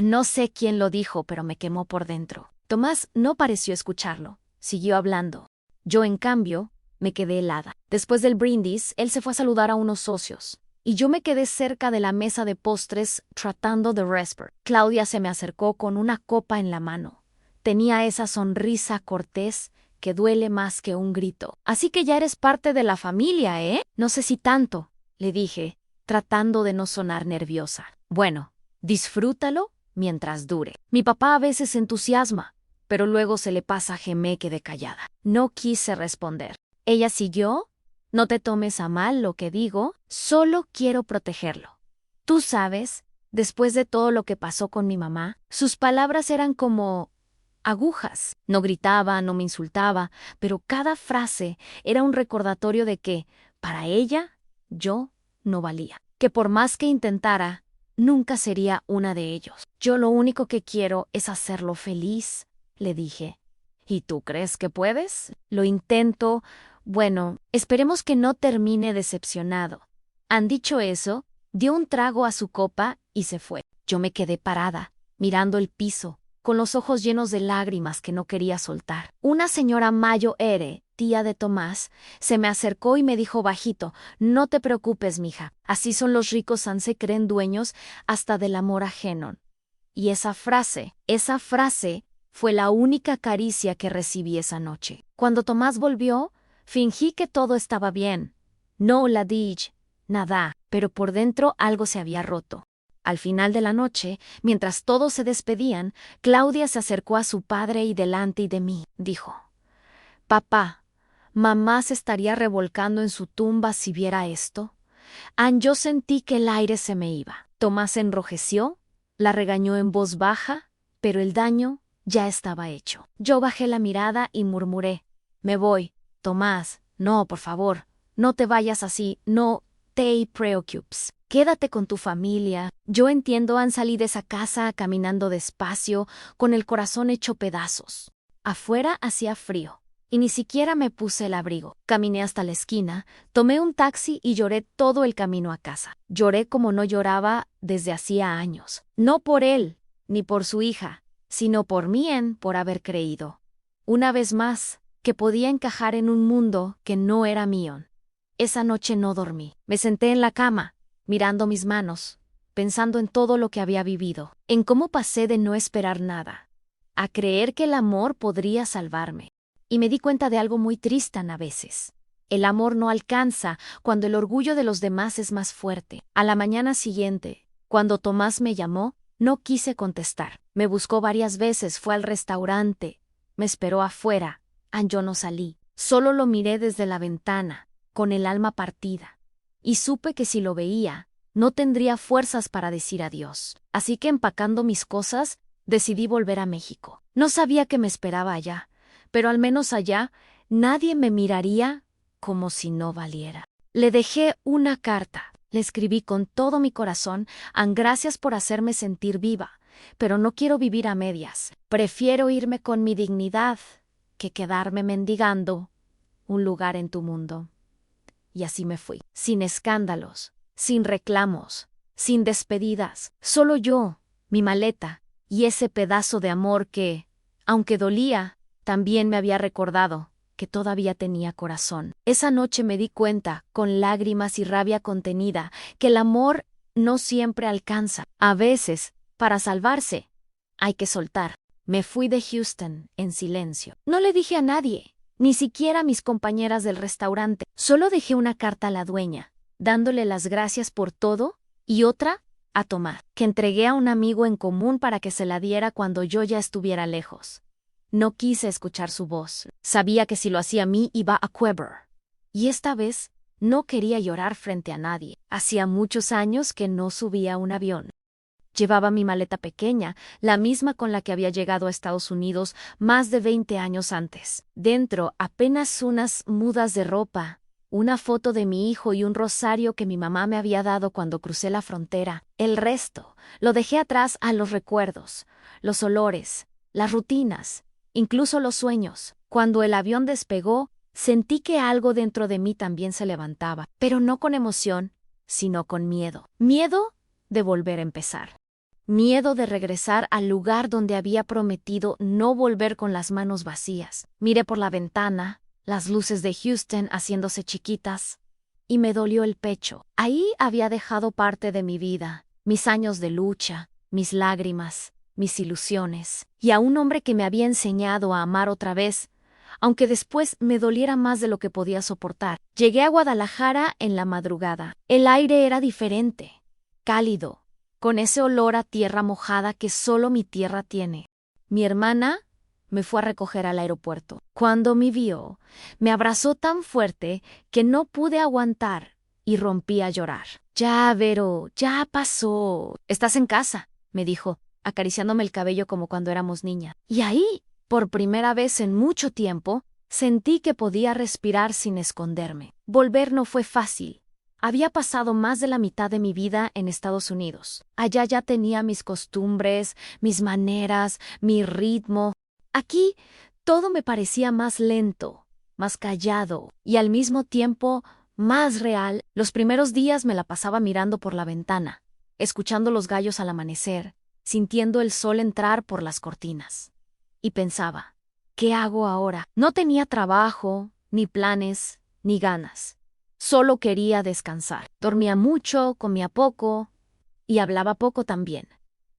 No sé quién lo dijo, pero me quemó por dentro. Tomás no pareció escucharlo. Siguió hablando. Yo, en cambio, me quedé helada. Después del brindis, él se fue a saludar a unos socios, y yo me quedé cerca de la mesa de postres tratando de respirar. Claudia se me acercó con una copa en la mano. Tenía esa sonrisa cortés que duele más que un grito. Así que ya eres parte de la familia, ¿eh? No sé si tanto, le dije, tratando de no sonar nerviosa. Bueno, disfrútalo mientras dure. Mi papá a veces se entusiasma, pero luego se le pasa gemeque de callada. No quise responder. Ella siguió. No te tomes a mal lo que digo, solo quiero protegerlo. Tú sabes, después de todo lo que pasó con mi mamá, sus palabras eran como agujas. No gritaba, no me insultaba, pero cada frase era un recordatorio de que, para ella, yo no valía. Que por más que intentara, nunca sería una de ellos. Yo lo único que quiero es hacerlo feliz, le dije. ¿Y tú crees que puedes? Lo intento. Bueno, esperemos que no termine decepcionado. Han dicho eso, dio un trago a su copa y se fue. Yo me quedé parada, mirando el piso, con los ojos llenos de lágrimas que no quería soltar. Una señora Mayo Ere, tía de Tomás, se me acercó y me dijo bajito: no te preocupes, mija, así son los ricos, se creen dueños hasta del amor ajeno. Y esa frase fue la única caricia que recibí esa noche. Cuando Tomás volvió, fingí que todo estaba bien. No la dije nada, pero por dentro algo se había roto. Al final de la noche, mientras todos se despedían, Claudia se acercó a su padre y delante de mí dijo: Papá, mamá se estaría revolcando en su tumba si viera esto. Yo sentí que el aire se me iba. Tomás se enrojeció, la regañó en voz baja, pero el daño ya estaba hecho. Yo bajé la mirada y murmuré: me voy. Tomás, no, por favor, no te vayas así, no te preocupes. Quédate con tu familia. Yo entiendo, salí de esa casa caminando despacio, con el corazón hecho pedazos. Afuera hacía frío, y ni siquiera me puse el abrigo. Caminé hasta la esquina, tomé un taxi y lloré todo el camino a casa. Lloré como no lloraba desde hacía años. No por él, ni por su hija, sino por mí, por haber creído, una vez más, que podía encajar en un mundo que no era mío. Esa noche no dormí. Me senté en la cama, mirando mis manos, pensando en todo lo que había vivido, en cómo pasé de no esperar nada a creer que el amor podría salvarme. Y me di cuenta de algo muy triste a veces. El amor no alcanza cuando el orgullo de los demás es más fuerte. A la mañana siguiente, cuando Tomás me llamó, no quise contestar. Me buscó varias veces, fue al restaurante, me esperó afuera. Yo no salí. Solo lo miré desde la ventana, con el alma partida. Y supe que si lo veía, no tendría fuerzas para decir adiós. Así que empacando mis cosas, decidí volver a México. No sabía qué me esperaba allá, pero al menos allá nadie me miraría como si no valiera. Le dejé una carta. Le escribí con todo mi corazón: gracias por hacerme sentir viva, pero no quiero vivir a medias. Prefiero irme con mi dignidad que quedarme mendigando un lugar en tu mundo. Y así me fui, sin escándalos, sin reclamos, sin despedidas, solo yo, mi maleta y ese pedazo de amor que, aunque dolía, también me había recordado que todavía tenía corazón. Esa noche me di cuenta, con lágrimas y rabia contenida, que el amor no siempre alcanza. A veces, para salvarse, hay que soltar. Me fui de Houston en silencio. No le dije a nadie, ni siquiera a mis compañeras del restaurante. Solo dejé una carta a la dueña, dándole las gracias por todo, y otra a Tomás, que entregué a un amigo en común para que se la diera cuando yo ya estuviera lejos. No quise escuchar su voz. Sabía que si lo hacía a mí iba a quebrar. Y esta vez no quería llorar frente a nadie. Hacía muchos años que no subía a un avión. Llevaba mi maleta pequeña, la misma con la que había llegado a Estados Unidos más de 20 años antes. Dentro, apenas unas mudas de ropa, una foto de mi hijo y un rosario que mi mamá me había dado cuando crucé la frontera. El resto lo dejé atrás, a los recuerdos, los olores, las rutinas, incluso los sueños. Cuando el avión despegó, sentí que algo dentro de mí también se levantaba, pero no con emoción, sino con miedo. Miedo de volver a empezar. Miedo de regresar al lugar donde había prometido no volver con las manos vacías. Miré por la ventana, las luces de Houston haciéndose chiquitas, y me dolió el pecho. Ahí había dejado parte de mi vida, mis años de lucha, mis lágrimas, mis ilusiones, y a un hombre que me había enseñado a amar otra vez, aunque después me doliera más de lo que podía soportar. Llegué a Guadalajara en la madrugada. El aire era diferente, cálido, con ese olor a tierra mojada que solo mi tierra tiene. Mi hermana me fue a recoger al aeropuerto. Cuando me vio, me abrazó tan fuerte que no pude aguantar y rompí a llorar. Ya, Vero, ya pasó. Estás en casa, me dijo, acariciándome el cabello como cuando éramos niña. Y ahí, por primera vez en mucho tiempo, sentí que podía respirar sin esconderme. Volver no fue fácil. Había pasado más de la mitad de mi vida en Estados Unidos. Allá ya tenía mis costumbres, mis maneras, mi ritmo. Aquí todo me parecía más lento, más callado y al mismo tiempo más real. Los primeros días me la pasaba mirando por la ventana, escuchando los gallos al amanecer, sintiendo el sol entrar por las cortinas. Y pensaba, ¿qué hago ahora? No tenía trabajo, ni planes, ni ganas. Solo quería descansar. Dormía mucho, comía poco y hablaba poco también.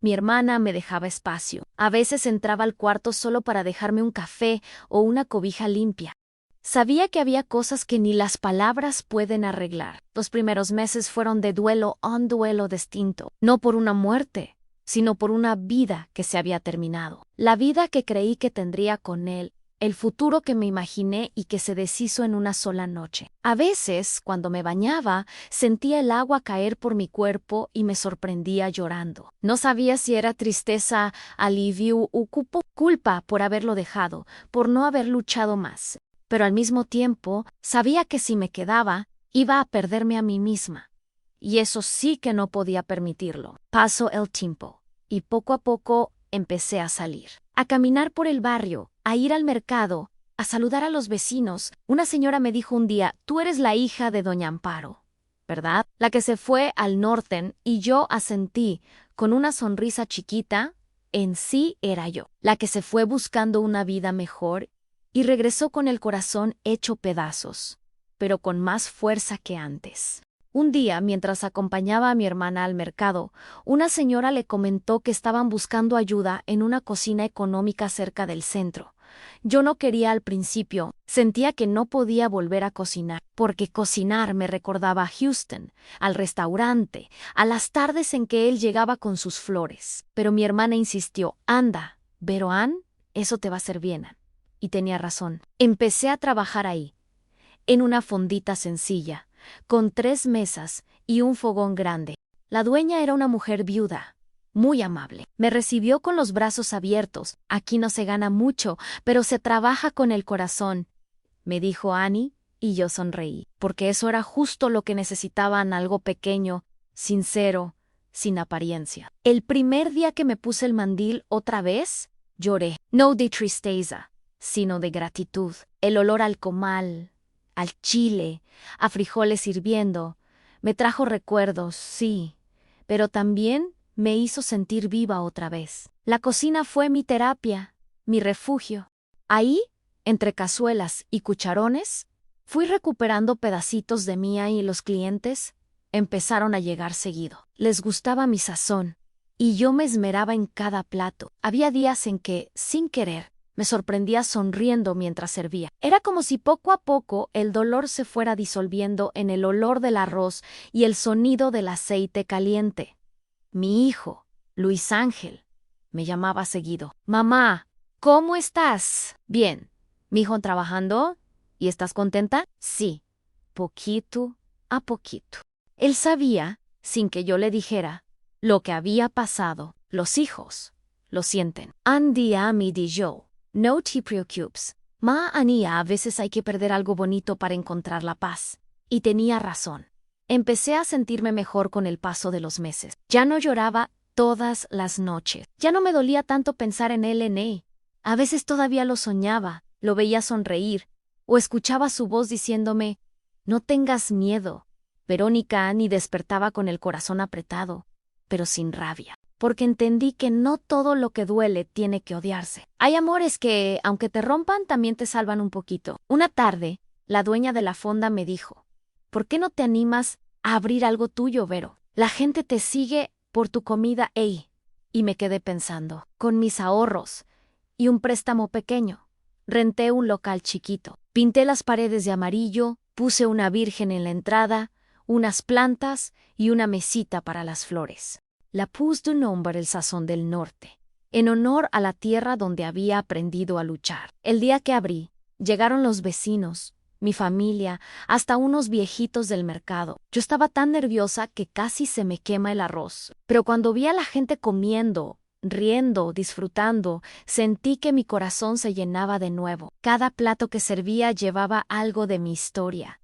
Mi hermana me dejaba espacio. A veces entraba al cuarto solo para dejarme un café o una cobija limpia. Sabía que había cosas que ni las palabras pueden arreglar. Los primeros meses fueron de duelo a un duelo distinto, no por una muerte, sino por una vida que se había terminado. La vida que creí que tendría con él, el futuro que me imaginé y que se deshizo en una sola noche. A veces, cuando me bañaba, sentía el agua caer por mi cuerpo y me sorprendía llorando. No sabía si era tristeza, alivio o culpa por haberlo dejado, por no haber luchado más. Pero al mismo tiempo, sabía que si me quedaba, iba a perderme a mí misma. Y eso sí que no podía permitirlo. Pasó el tiempo, y poco a poco empecé a salir, a caminar por el barrio, a ir al mercado, a saludar a los vecinos. Una señora me dijo un día, tú eres la hija de doña Amparo, ¿verdad? La que se fue al norte, y yo asentí, con una sonrisa chiquita, en sí era yo, la que se fue buscando una vida mejor y regresó con el corazón hecho pedazos, pero con más fuerza que antes. Un día, mientras acompañaba a mi hermana al mercado, una señora le comentó que estaban buscando ayuda en una cocina económica cerca del centro. Yo no quería al principio, sentía que no podía volver a cocinar, porque cocinar me recordaba a Houston, al restaurante, a las tardes en que él llegaba con sus flores. Pero mi hermana insistió, anda, Vero Ann, eso te va a hacer bien. Y tenía razón. Empecé a trabajar ahí, en una fondita sencilla, con 3 mesas y un fogón grande. La dueña era una mujer viuda, muy amable. Me recibió con los brazos abiertos. Aquí no se gana mucho, pero se trabaja con el corazón, me dijo Annie, y yo sonreí, porque eso era justo lo que necesitaban, algo pequeño, sincero, sin apariencia. El primer día que me puse el mandil otra vez, lloré, no de tristeza, sino de gratitud. El olor al comal, al chile, a frijoles hirviendo, me trajo recuerdos, sí, pero también me hizo sentir viva otra vez. La cocina fue mi terapia, mi refugio. Ahí, entre cazuelas y cucharones, fui recuperando pedacitos de mía y los clientes empezaron a llegar seguido. Les gustaba mi sazón, y yo me esmeraba en cada plato. Había días en que, sin querer, me sorprendía sonriendo mientras servía. Era como si poco a poco el dolor se fuera disolviendo en el olor del arroz y el sonido del aceite caliente. Mi hijo, Luis Ángel, me llamaba seguido. Mamá, ¿cómo estás? Bien. ¿Mi hijo trabajando? ¿Y estás contenta? Sí, poquito a poquito. Él sabía, sin que yo le dijera, lo que había pasado. Los hijos lo sienten. Andy, Ami y yo. No te preocupes. Ma, Ania, a veces hay que perder algo bonito para encontrar la paz. Y tenía razón. Empecé a sentirme mejor con el paso de los meses. Ya no lloraba todas las noches. Ya no me dolía tanto pensar en él. A veces todavía lo soñaba, lo veía sonreír, o escuchaba su voz diciéndome, no tengas miedo. Verónica Annie despertaba con el corazón apretado, pero sin rabia, porque entendí que no todo lo que duele tiene que odiarse. Hay amores que, aunque te rompan, también te salvan un poquito. Una tarde, la dueña de la fonda me dijo, ¿Por qué no te animas a abrir algo tuyo, Vero? La gente te sigue por tu comida, ey. Y me quedé pensando, con mis ahorros y un préstamo pequeño, renté un local chiquito, pinté las paredes de amarillo, puse una virgen en la entrada, unas plantas y una mesita para las flores. La puse de nombre el Sazón del Norte, en honor a la tierra donde había aprendido a luchar. El día que abrí, llegaron los vecinos, mi familia, hasta unos viejitos del mercado. Yo estaba tan nerviosa que casi se me quema el arroz. Pero cuando vi a la gente comiendo, riendo, disfrutando, sentí que mi corazón se llenaba de nuevo. Cada plato que servía llevaba algo de mi historia.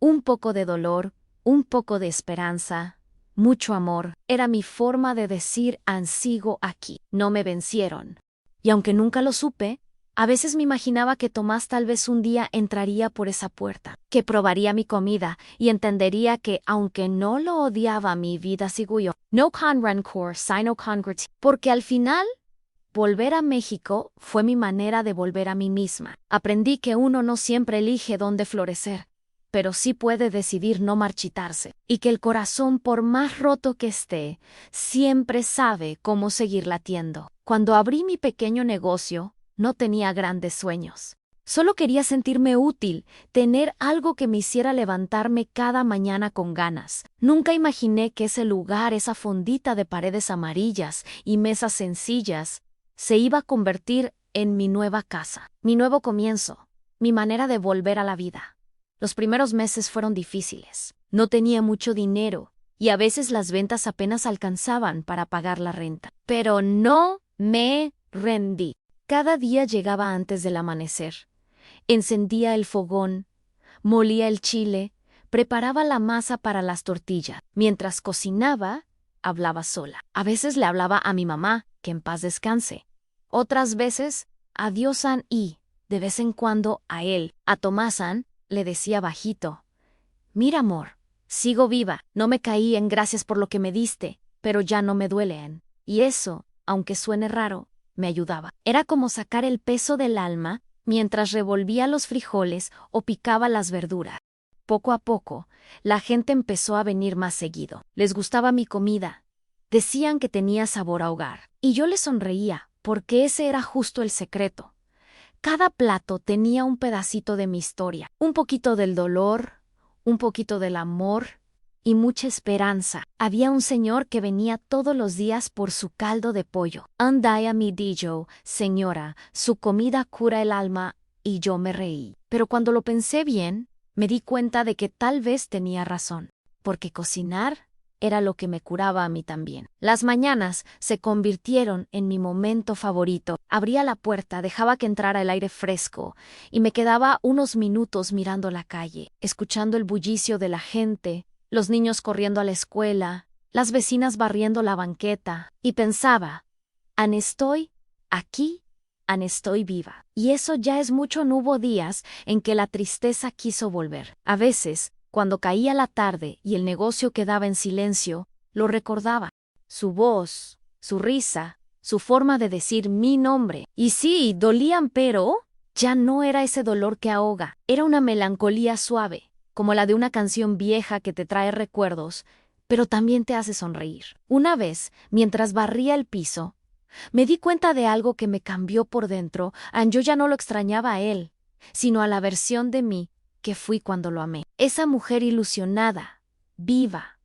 Un poco de dolor, un poco de esperanza, mucho amor. Era mi forma de decir sigo aquí. No me vencieron. Y aunque nunca lo supe, a veces me imaginaba que Tomás tal vez un día entraría por esa puerta, que probaría mi comida y entendería que, aunque no lo odiaba, mi vida siguió. No con rencor, sino con gratitud. Porque al final, volver a México fue mi manera de volver a mí misma. Aprendí que uno no siempre elige dónde florecer, pero sí puede decidir no marchitarse, y que el corazón, por más roto que esté, siempre sabe cómo seguir latiendo. Cuando abrí mi pequeño negocio, no tenía grandes sueños. Solo quería sentirme útil, tener algo que me hiciera levantarme cada mañana con ganas. Nunca imaginé que ese lugar, esa fondita de paredes amarillas y mesas sencillas, se iba a convertir en mi nueva casa, mi nuevo comienzo, mi manera de volver a la vida. Los primeros meses fueron difíciles. No tenía mucho dinero y a veces las ventas apenas alcanzaban para pagar la renta. Pero no me rendí. Cada día llegaba antes del amanecer. Encendía el fogón, molía el chile, preparaba la masa para las tortillas. Mientras cocinaba, hablaba sola. A veces le hablaba a mi mamá, que en paz descanse. Otras veces, a Diosan y, de vez en cuando, a él. A Tomásan, le decía bajito: «Mira, amor, sigo viva. No me caí en gracias por lo que me diste, pero ya no me duelen». Y eso, aunque suene raro, me ayudaba. Era como sacar el peso del alma mientras revolvía los frijoles o picaba las verduras. Poco a poco, la gente empezó a venir más seguido. Les gustaba mi comida. Decían que tenía sabor a hogar. Y yo les sonreía, porque ese era justo el secreto. Cada plato tenía un pedacito de mi historia, un poquito del dolor, un poquito del amor y mucha esperanza. Había un señor que venía todos los días por su caldo de pollo. «Andai a mi dijo, señora, su comida cura el alma», y yo me reí. Pero cuando lo pensé bien, me di cuenta de que tal vez tenía razón, porque cocinar era lo que me curaba a mí también. Las mañanas se convirtieron en mi momento favorito. Abría la puerta, dejaba que entrara el aire fresco y me quedaba unos minutos mirando la calle, escuchando el bullicio de la gente, los niños corriendo a la escuela, las vecinas barriendo la banqueta, y pensaba: estoy aquí, estoy viva. Y eso ya es mucho. No hubo días en que la tristeza quiso volver. A veces, cuando caía la tarde y el negocio quedaba en silencio, lo recordaba. Su voz, su risa, su forma de decir mi nombre. Y sí, dolían, pero ya no era ese dolor que ahoga. Era una melancolía suave, como la de una canción vieja que te trae recuerdos, pero también te hace sonreír. Una vez, mientras barría el piso, me di cuenta de algo que me cambió por dentro. Yo ya no lo extrañaba a él, sino a la versión de mí que fui cuando lo amé. Esa mujer ilusionada, viva,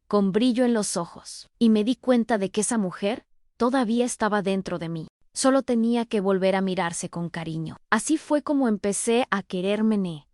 con brillo en los ojos. Y me di cuenta de que esa mujer todavía estaba dentro de mí. Solo tenía que volver a mirarse con cariño. Así fue como empecé a quererme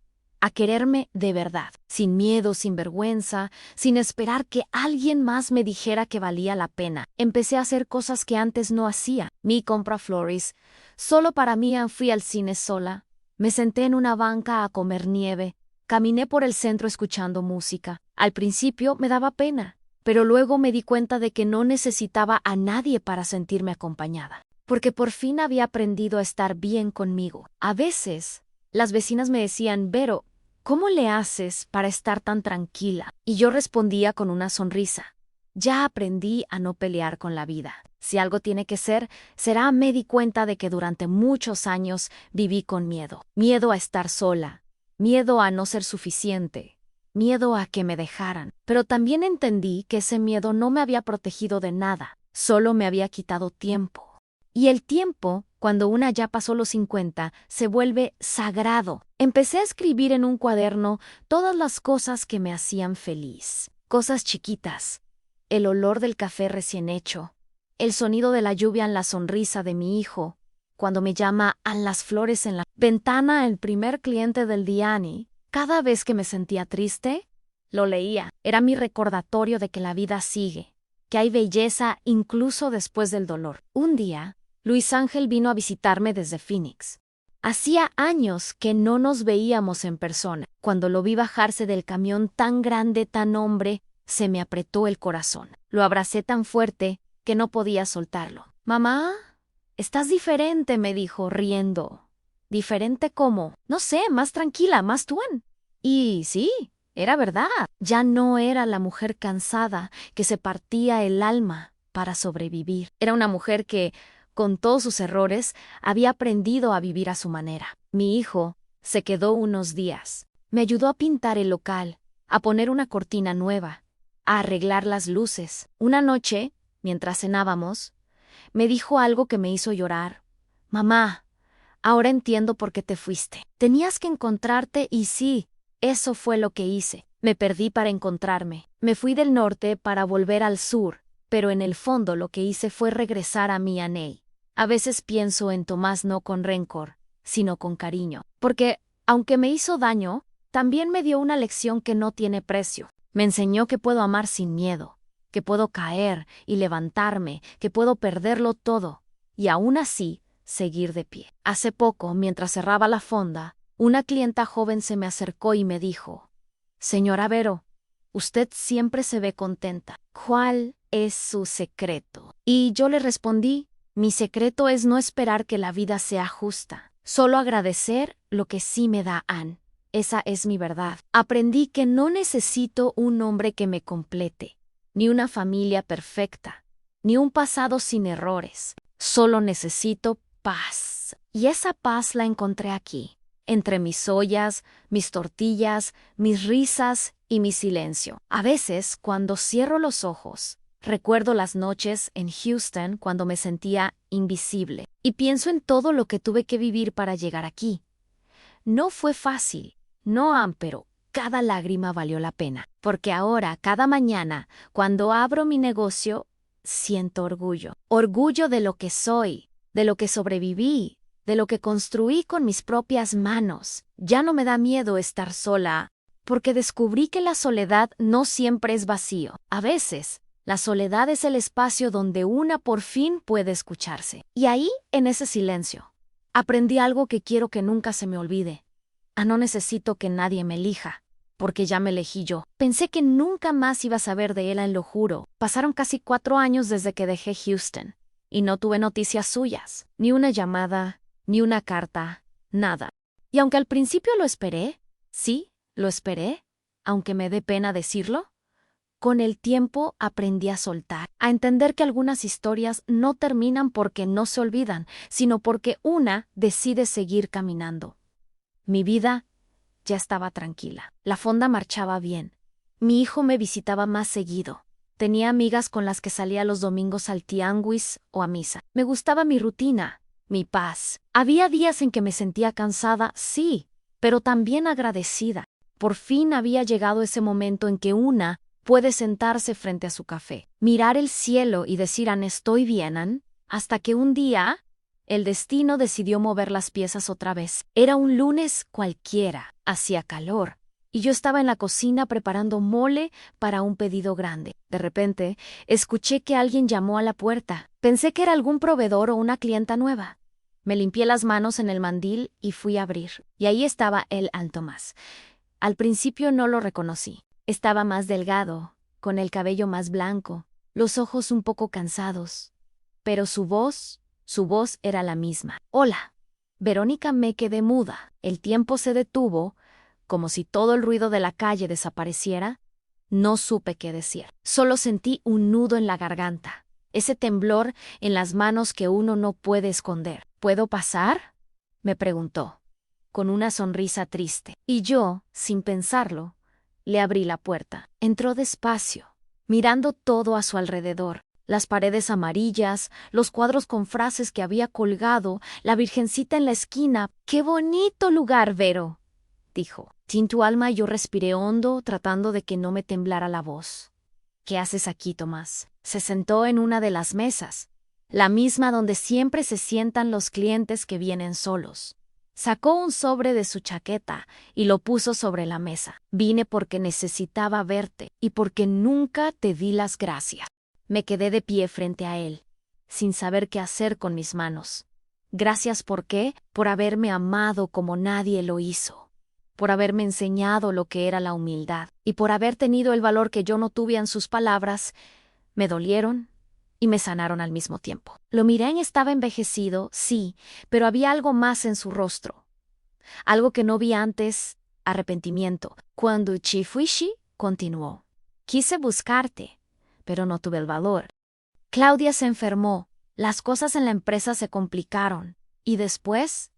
de verdad, sin miedo, sin vergüenza, sin esperar que alguien más me dijera que valía la pena. Empecé a hacer cosas que antes no hacía. Me compré flores, solo para mí. Fui al cine sola, me senté en una banca a comer nieve, caminé por el centro escuchando música. Al principio me daba pena, pero luego me di cuenta de que no necesitaba a nadie para sentirme acompañada, porque por fin había aprendido a estar bien conmigo. A veces, las vecinas me decían: «Vero, ¿cómo le haces para estar tan tranquila?». Y yo respondía con una sonrisa: «Ya aprendí a no pelear con la vida. Si algo tiene que ser, será». Me di cuenta de que durante muchos años viví con miedo. Miedo a estar sola, miedo a no ser suficiente, miedo a que me dejaran. Pero también entendí que ese miedo no me había protegido de nada, solo me había quitado tiempo. Y el tiempo, cuando una ya pasó los 50, se vuelve sagrado. Empecé a escribir en un cuaderno todas las cosas que me hacían feliz. Cosas chiquitas. El olor del café recién hecho. El sonido de la lluvia en la sonrisa de mi hijo. Cuando me llama a las flores en la ventana el primer cliente del Diani. Cada vez que me sentía triste, lo leía. Era mi recordatorio de que la vida sigue, que hay belleza incluso después del dolor. Un día, Luis Ángel vino a visitarme desde Phoenix. Hacía años que no nos veíamos en persona. Cuando lo vi bajarse del camión tan grande, tan hombre, se me apretó el corazón. Lo abracé tan fuerte que no podía soltarlo. «Mamá, estás diferente», me dijo, riendo. ¿Diferente cómo? No sé, más tranquila, más tuan. Y sí, era verdad. Ya no era la mujer cansada que se partía el alma para sobrevivir. Era una mujer que, con todos sus errores, había aprendido a vivir a su manera. Mi hijo se quedó unos días. Me ayudó a pintar el local, a poner una cortina nueva, a arreglar las luces. Una noche, mientras cenábamos, me dijo algo que me hizo llorar. «Mamá, ahora entiendo por qué te fuiste. Tenías que encontrarte y sí, eso fue lo que hice. Me perdí para encontrarme. Me fui del norte para volver al sur, pero en el fondo lo que hice fue regresar a mi Aney. A veces pienso en Tomás no con rencor, sino con cariño. Porque, aunque me hizo daño, también me dio una lección que no tiene precio. Me enseñó que puedo amar sin miedo, que puedo caer y levantarme, que puedo perderlo todo, y aún así seguir de pie. Hace poco, mientras cerraba la fonda, una clienta joven se me acercó y me dijo: «Señora Vero, usted siempre se ve contenta. ¿Cuál es su secreto?» Y yo le respondí: «Mi secreto es no esperar que la vida sea justa, solo agradecer lo que sí me da Ann. Esa es mi verdad. Aprendí que no necesito un hombre que me complete, ni una familia perfecta, ni un pasado sin errores. Solo necesito paz. Y esa paz la encontré aquí, entre mis ollas, mis tortillas, mis risas y mi silencio. A veces, cuando cierro los ojos, recuerdo las noches en Houston cuando me sentía invisible y pienso en todo lo que tuve que vivir para llegar aquí. No fue fácil, no, pero cada lágrima valió la pena, porque ahora, cada mañana, cuando abro mi negocio, siento orgullo. Orgullo de lo que soy, de lo que sobreviví, de lo que construí con mis propias manos. Ya no me da miedo estar sola, porque descubrí que la soledad no siempre es vacío. A veces, la soledad es el espacio donde una por fin puede escucharse. Y ahí, en ese silencio, aprendí algo que quiero que nunca se me olvide. No necesito que nadie me elija, porque ya me elegí yo. Pensé que nunca más iba a saber de él, lo juro. Pasaron casi 4 años desde que dejé Houston, y no tuve noticias suyas. Ni una llamada, ni una carta, nada. Y aunque al principio lo esperé, sí, lo esperé, aunque me dé pena decirlo, con el tiempo aprendí a soltar, a entender que algunas historias no terminan porque no se olvidan, sino porque una decide seguir caminando. Mi vida ya estaba tranquila. La fonda marchaba bien. Mi hijo me visitaba más seguido. Tenía amigas con las que salía los domingos al tianguis o a misa. Me gustaba mi rutina, mi paz. Había días en que me sentía cansada, sí, pero también agradecida. Por fin había llegado ese momento en que una puede sentarse frente a su café, mirar el cielo y decir: «Ann, estoy bien, Ann», hasta que un día el destino decidió mover las piezas otra vez. Era un lunes cualquiera, hacía calor, y yo estaba en la cocina preparando mole para un pedido grande. De repente, escuché que alguien llamó a la puerta. Pensé que era algún proveedor o una clienta nueva. Me limpié las manos en el mandil y fui a abrir. Y ahí estaba el Tomás. Al principio no lo reconocí. Estaba más delgado, con el cabello más blanco, los ojos un poco cansados. Pero su voz era la misma. «Hola». Verónica, me quedé muda. El tiempo se detuvo, como si todo el ruido de la calle desapareciera. No supe qué decir. Solo sentí un nudo en la garganta, ese temblor en las manos que uno no puede esconder. «¿Puedo pasar?», me preguntó, con una sonrisa triste. Y yo, sin pensarlo, Le abrí la puerta. Entró despacio, mirando todo a su alrededor. Las paredes amarillas, los cuadros con frases que había colgado, la virgencita en la esquina. ¡Qué bonito lugar, Vero!, dijo. Sin tu alma yo respiré hondo, tratando de que no me temblara la voz. ¿Qué haces aquí, Tomás? Se sentó en una de las mesas, la misma donde siempre se sientan los clientes que vienen solos. Sacó un sobre de su chaqueta y lo puso sobre la mesa. Vine porque necesitaba verte y porque nunca te di las gracias. Me quedé de pie frente a él, sin saber qué hacer con mis manos. Gracias, ¿por qué? Por haberme amado como nadie lo hizo. Por haberme enseñado lo que era la humildad, y por haber tenido el valor que yo no tuve. En sus palabras me dolieron y me sanaron al mismo tiempo. Lo miré y estaba envejecido, sí, pero había algo más en su rostro. Algo que no vi antes: arrepentimiento. Cuando Chifuishi continuó. Quise buscarte, pero no tuve el valor. Claudia se enfermó, las cosas en la empresa se complicaron, y después,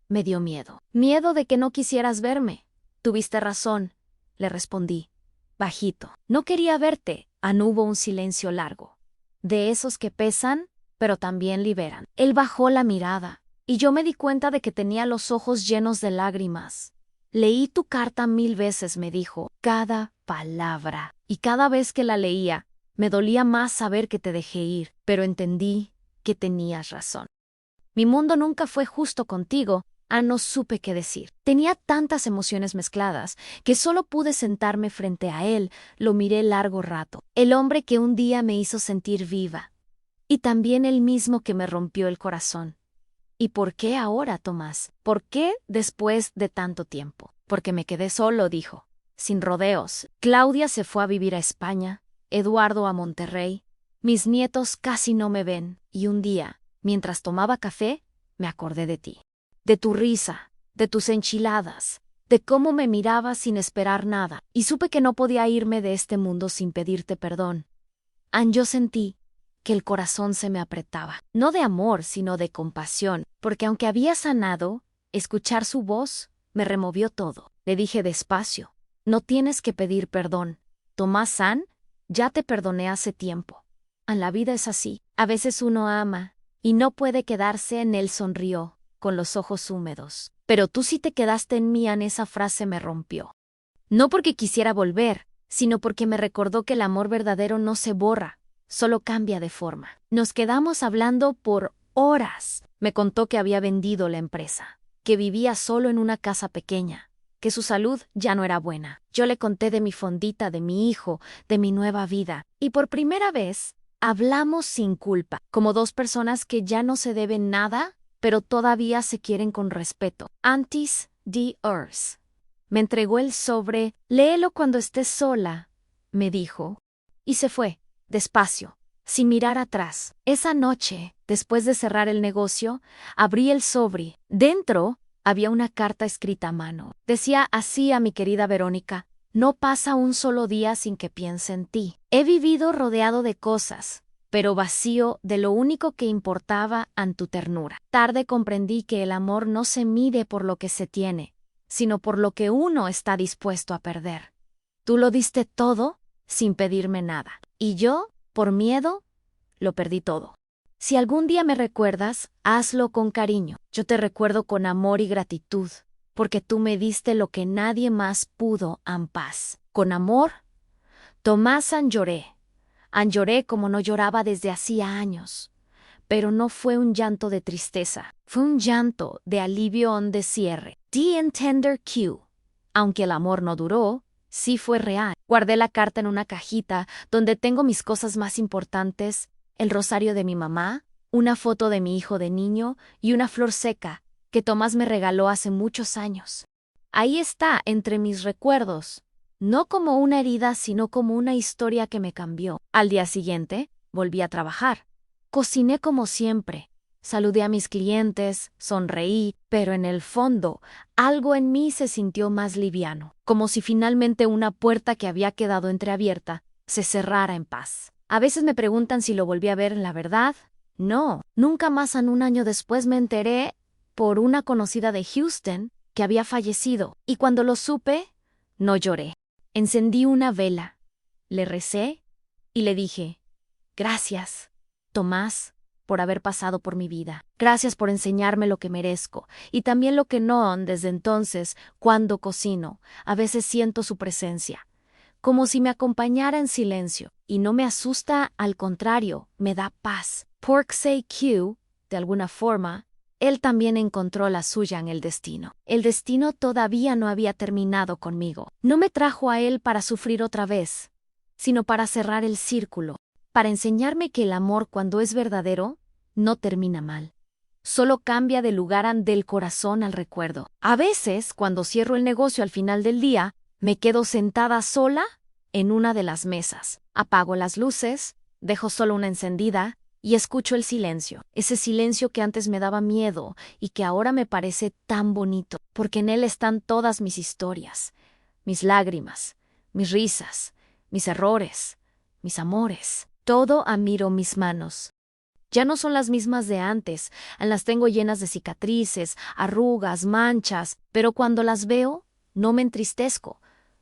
me dio miedo. Miedo de que no quisieras verme. Tuviste razón, le respondí, bajito. No quería verte. Hubo un silencio largo, de esos que pesan, pero también liberan. Él bajó la mirada, y yo me di cuenta de que tenía los ojos llenos de lágrimas. Leí tu carta 1000 veces, me dijo, cada palabra. Y cada vez que la leía, me dolía más saber que te dejé ir, pero entendí que tenías razón. Mi mundo nunca fue justo contigo. No supe qué decir. Tenía tantas emociones mezcladas que solo pude sentarme frente a él. Lo miré largo rato. El hombre que un día me hizo sentir viva. Y también el mismo que me rompió el corazón. ¿Y por qué ahora, Tomás? ¿Por qué después de tanto tiempo? Porque me quedé solo, dijo. Sin rodeos. Claudia se fue a vivir a España, Eduardo a Monterrey. Mis nietos casi no me ven. Y un día, mientras tomaba café, me acordé de ti. De tu risa, de tus enchiladas, de cómo me mirabas sin esperar nada, y supe que no podía irme de este mundo sin pedirte perdón. Yo sentí que el corazón se me apretaba, no de amor, sino de compasión, porque aunque había sanado, escuchar su voz me removió todo. Le dije despacio, no tienes que pedir perdón. Tomás San, ya te perdoné hace tiempo. La vida es así, a veces uno ama, y no puede quedarse en él. Sonrió, con los ojos húmedos. Pero tú sí te quedaste en mí. Esa frase me rompió. No porque quisiera volver, sino porque me recordó que el amor verdadero no se borra, solo cambia de forma. Nos quedamos hablando por horas. Me contó que había vendido la empresa, que vivía solo en una casa pequeña, que su salud ya no era buena. Yo le conté de mi fondita, de mi hijo, de mi nueva vida, y por primera vez hablamos sin culpa, como dos personas que ya no se deben nada, pero todavía se quieren con respeto. Antes de Earth. Me entregó el sobre. Léelo cuando estés sola, me dijo. Y se fue, despacio, sin mirar atrás. Esa noche, después de cerrar el negocio, abrí el sobre. Dentro había una carta escrita a mano. Decía así: a mi querida Verónica, no pasa un solo día sin que piense en ti. He vivido rodeado de cosas, pero vacío de lo único que importaba, en tu ternura. Tarde comprendí que el amor no se mide por lo que se tiene, sino por lo que uno está dispuesto a perder. Tú lo diste todo sin pedirme nada, y yo, por miedo, lo perdí todo. Si algún día me recuerdas, hazlo con cariño. Yo te recuerdo con amor y gratitud, porque tú me diste lo que nadie más pudo. En paz. Con amor, Tomás. Lloré como no lloraba desde hacía años, pero no fue un llanto de tristeza, fue un llanto de alivio de cierre. The Tender Q. Aunque el amor no duró, sí fue real. Guardé la carta en una cajita donde tengo mis cosas más importantes: el rosario de mi mamá, una foto de mi hijo de niño y una flor seca que Tomás me regaló hace muchos años. Ahí está, entre mis recuerdos. No como una herida, sino como una historia que me cambió. Al día siguiente, volví a trabajar. Cociné como siempre. Saludé a mis clientes, sonreí, pero en el fondo, algo en mí se sintió más liviano, como si finalmente una puerta que había quedado entreabierta se cerrara en paz. A veces me preguntan si lo volví a ver. La verdad, no. Nunca más. Un año después me enteré, por una conocida de Houston, que había fallecido, y cuando lo supe, No lloré. Encendí una vela, le recé y le dije, gracias, Tomás, por haber pasado por mi vida. Gracias por enseñarme lo que merezco y también lo que no. Desde entonces, cuando cocino, a veces siento su presencia, como si me acompañara en silencio, y no me asusta, al contrario, me da paz. Porksay Q, de alguna forma, él también encontró la suya en el destino. El destino todavía no había terminado conmigo. No me trajo a él para sufrir otra vez, sino para cerrar el círculo, para enseñarme que el amor, cuando es verdadero, no termina mal. Solo cambia de lugar del corazón al recuerdo. A veces, cuando cierro el negocio al final del día, me quedo sentada sola en una de las mesas. Apago las luces, dejo solo una encendida y escucho el silencio. Ese silencio que antes me daba miedo y que ahora me parece tan bonito, porque en él están todas mis historias, mis lágrimas, mis risas, mis errores, mis amores. Todo. Admiro mis manos. Ya no son las mismas de antes, las tengo llenas de cicatrices, arrugas, manchas, pero cuando las veo, no me entristezco,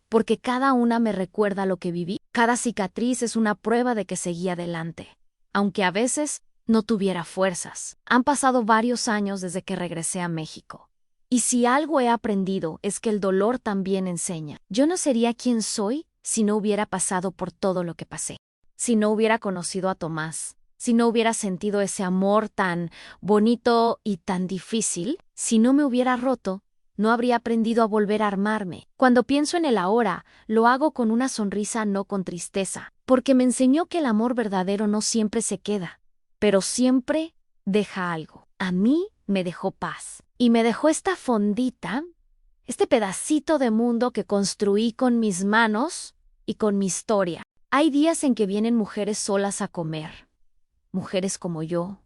porque cada una me recuerda lo que viví. Cada cicatriz es una prueba de que seguí adelante, aunque a veces no tuviera fuerzas. Han pasado varios años desde que regresé a México. Y si algo he aprendido es que el dolor también enseña. Yo no sería quien soy si no hubiera pasado por todo lo que pasé, si no hubiera conocido a Tomás, si no hubiera sentido ese amor tan bonito y tan difícil, si no me hubiera roto, no habría aprendido a volver a armarme. Cuando pienso en el ahora, lo hago con una sonrisa, no con tristeza, porque me enseñó que el amor verdadero no siempre se queda, pero siempre deja algo. A mí me dejó paz, y me dejó esta fondita, este pedacito de mundo que construí con mis manos y con mi historia. Hay días en que vienen mujeres solas a comer, mujeres como yo,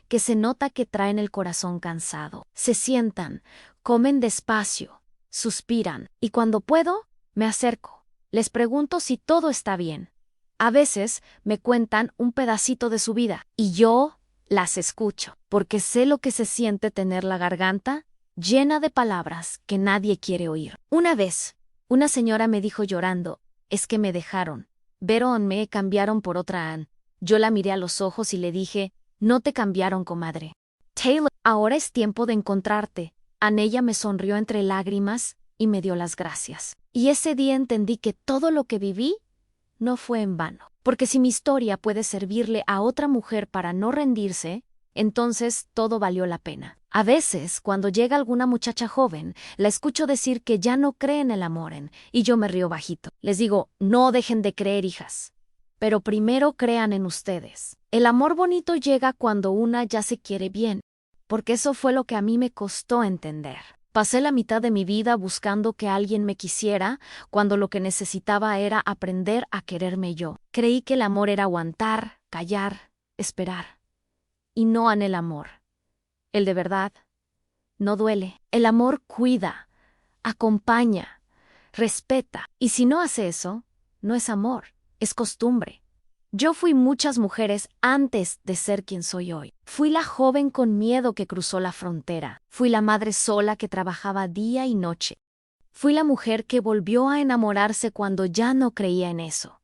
que se nota que traen el corazón cansado. Se sientan, comen despacio, suspiran, y cuando puedo, me acerco. Les pregunto si todo está bien. A veces me cuentan un pedacito de su vida, y yo las escucho, porque sé lo que se siente tener la garganta llena de palabras que nadie quiere oír. Una vez, una señora me dijo llorando, es que me dejaron. Vieron, me cambiaron por otra Ann. Yo la miré a los ojos y le dije, no te cambiaron, comadre. Taylor, ahora es tiempo de encontrarte. Ann. Ella me sonrió entre lágrimas y me dio las gracias. Y ese día entendí que todo lo que viví no fue en vano. Porque si mi historia puede servirle a otra mujer para no rendirse, entonces todo valió la pena. A veces, cuando llega alguna muchacha joven, la escucho decir que ya no cree en el amor, y yo me río bajito. Les digo, no dejen de creer, hijas, pero primero crean en ustedes. El amor bonito llega cuando una ya se quiere bien, porque eso fue lo que a mí me costó entender. Pasé la mitad de mi vida buscando que alguien me quisiera, cuando lo que necesitaba era aprender a quererme yo. Creí que el amor era aguantar, callar, esperar. Y no en el amor. El de verdad no duele. El amor cuida, acompaña, respeta. Y si no hace eso, no es amor, es costumbre. Yo fui muchas mujeres antes de ser quien soy hoy. Fui la joven con miedo que cruzó la frontera. Fui la madre sola que trabajaba día y noche. Fui la mujer que volvió a enamorarse cuando ya no creía en eso.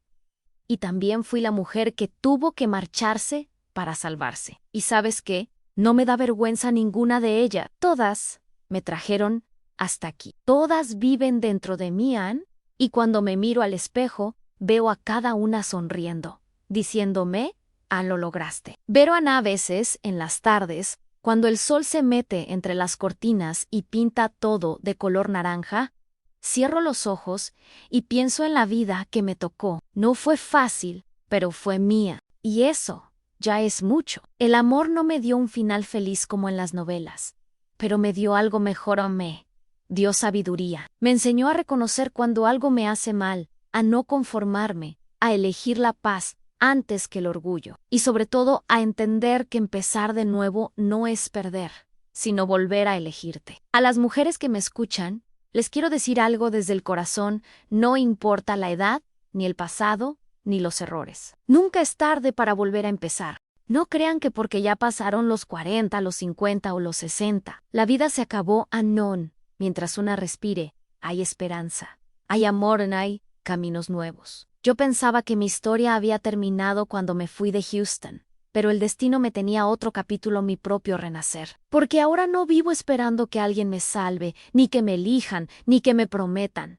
Y también fui la mujer que tuvo que marcharse para salvarse. ¿Y sabes qué? No me da vergüenza ninguna de ellas. Todas me trajeron hasta aquí. Todas viven dentro de mí, Ann, y cuando me miro al espejo, veo a cada una sonriendo, diciéndome, Ann, lo lograste. Veo a Ann a veces, en las tardes, cuando el sol se mete entre las cortinas y pinta todo de color naranja, cierro los ojos y pienso en la vida que me tocó. No fue fácil, pero fue mía. Y eso ya es mucho. El amor no me dio un final feliz como en las novelas, pero me dio algo mejor. Me dio sabiduría. Me enseñó a reconocer cuando algo me hace mal, a no conformarme, a elegir la paz antes que el orgullo, y sobre todo a entender que empezar de nuevo no es perder, sino volver a elegirte. A las mujeres que me escuchan, les quiero decir algo desde el corazón: no importa la edad, ni el pasado, ni los errores. Nunca es tarde para volver a empezar. No crean que porque ya pasaron los 40, los 50 o los 60, la vida se acabó. No. Mientras una respire, hay esperanza. Hay amor y hay caminos nuevos. Yo pensaba que mi historia había terminado cuando me fui de Houston, pero el destino me tenía otro capítulo, mi propio renacer. Porque ahora no vivo esperando que alguien me salve, ni que me elijan, ni que me prometan.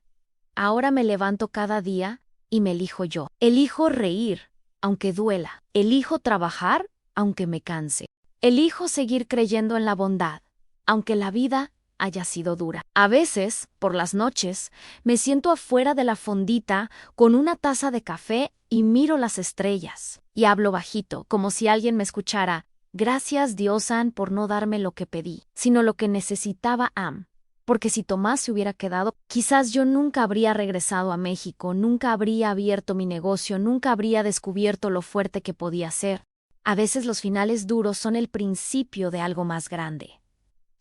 Ahora me levanto cada día y me elijo yo. Elijo reír, aunque duela. Elijo trabajar, aunque me canse. Elijo seguir creyendo en la bondad, aunque la vida haya sido dura. A veces, por las noches, me siento afuera de la fondita con una taza de café y miro las estrellas. Y hablo bajito, como si alguien me escuchara. Gracias, Diosan, por no darme lo que pedí, sino lo que necesitaba, porque si Tomás se hubiera quedado, quizás yo nunca habría regresado a México, nunca habría abierto mi negocio, nunca habría descubierto lo fuerte que podía ser. A veces los finales duros son el principio de algo más grande.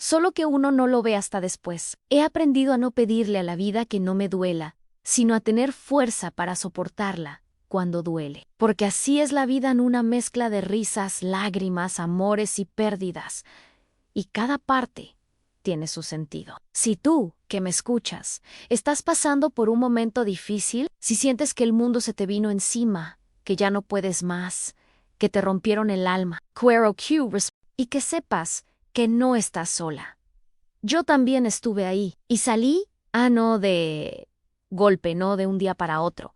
Solo que uno no lo ve hasta después. He aprendido a no pedirle a la vida que no me duela, sino a tener fuerza para soportarla cuando duele. Porque así es la vida, en una mezcla de risas, lágrimas, amores y pérdidas. Y cada parte tiene su sentido. Si tú, que me escuchas, estás pasando por un momento difícil, si sientes que el mundo se te vino encima, que ya no puedes más, que te rompieron el alma, y que sepas que no estás sola. Yo también estuve ahí y salí, no de golpe, no de un día para otro,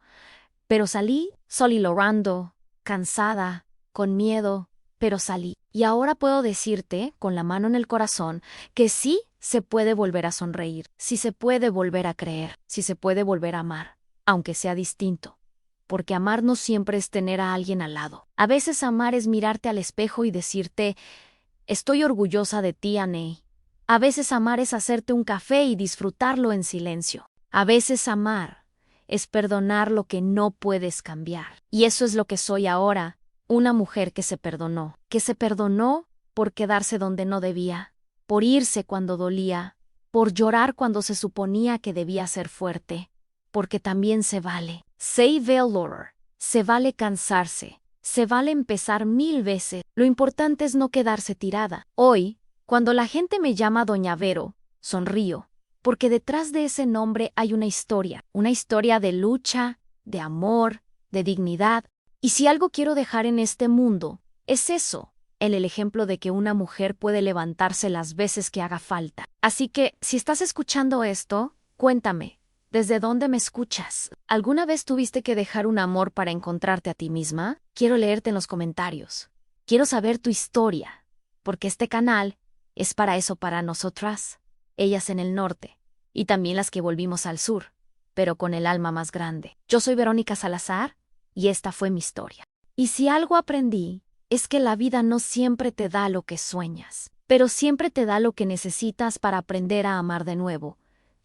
pero salí solilorando, cansada, con miedo, pero salí. Y ahora puedo decirte, con la mano en el corazón, que sí se puede volver a sonreír, sí se puede volver a creer, sí se puede volver a amar, aunque sea distinto. Porque amar no siempre es tener a alguien al lado. A veces amar es mirarte al espejo y decirte, estoy orgullosa de ti, Aney. A veces amar es hacerte un café y disfrutarlo en silencio. A veces amar es perdonar lo que no puedes cambiar. Y eso es lo que soy ahora, una mujer que se perdonó por quedarse donde no debía, por irse cuando dolía, por llorar cuando se suponía que debía ser fuerte, porque también se vale. Save Lord, se vale cansarse, se vale empezar 1000 veces. Lo importante es no quedarse tirada. Hoy, cuando la gente me llama Doña Vero, sonrío, porque detrás de ese nombre hay una historia de lucha, de amor, de dignidad. Y si algo quiero dejar en este mundo, es eso, el ejemplo de que una mujer puede levantarse las veces que haga falta. Así que, si estás escuchando esto, cuéntame, ¿desde dónde me escuchas? ¿Alguna vez tuviste que dejar un amor para encontrarte a ti misma? Quiero leerte en los comentarios. Quiero saber tu historia, porque este canal es para eso, para nosotras, ellas en el norte, y también las que volvimos al sur, pero con el alma más grande. Yo soy Verónica Salazar, y esta fue mi historia. Y si algo aprendí, es que la vida no siempre te da lo que sueñas, pero siempre te da lo que necesitas para aprender a amar de nuevo.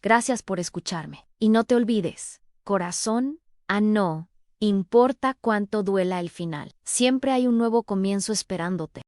Gracias por escucharme. Y no te olvides, corazón, no importa cuánto duela el final, siempre hay un nuevo comienzo esperándote.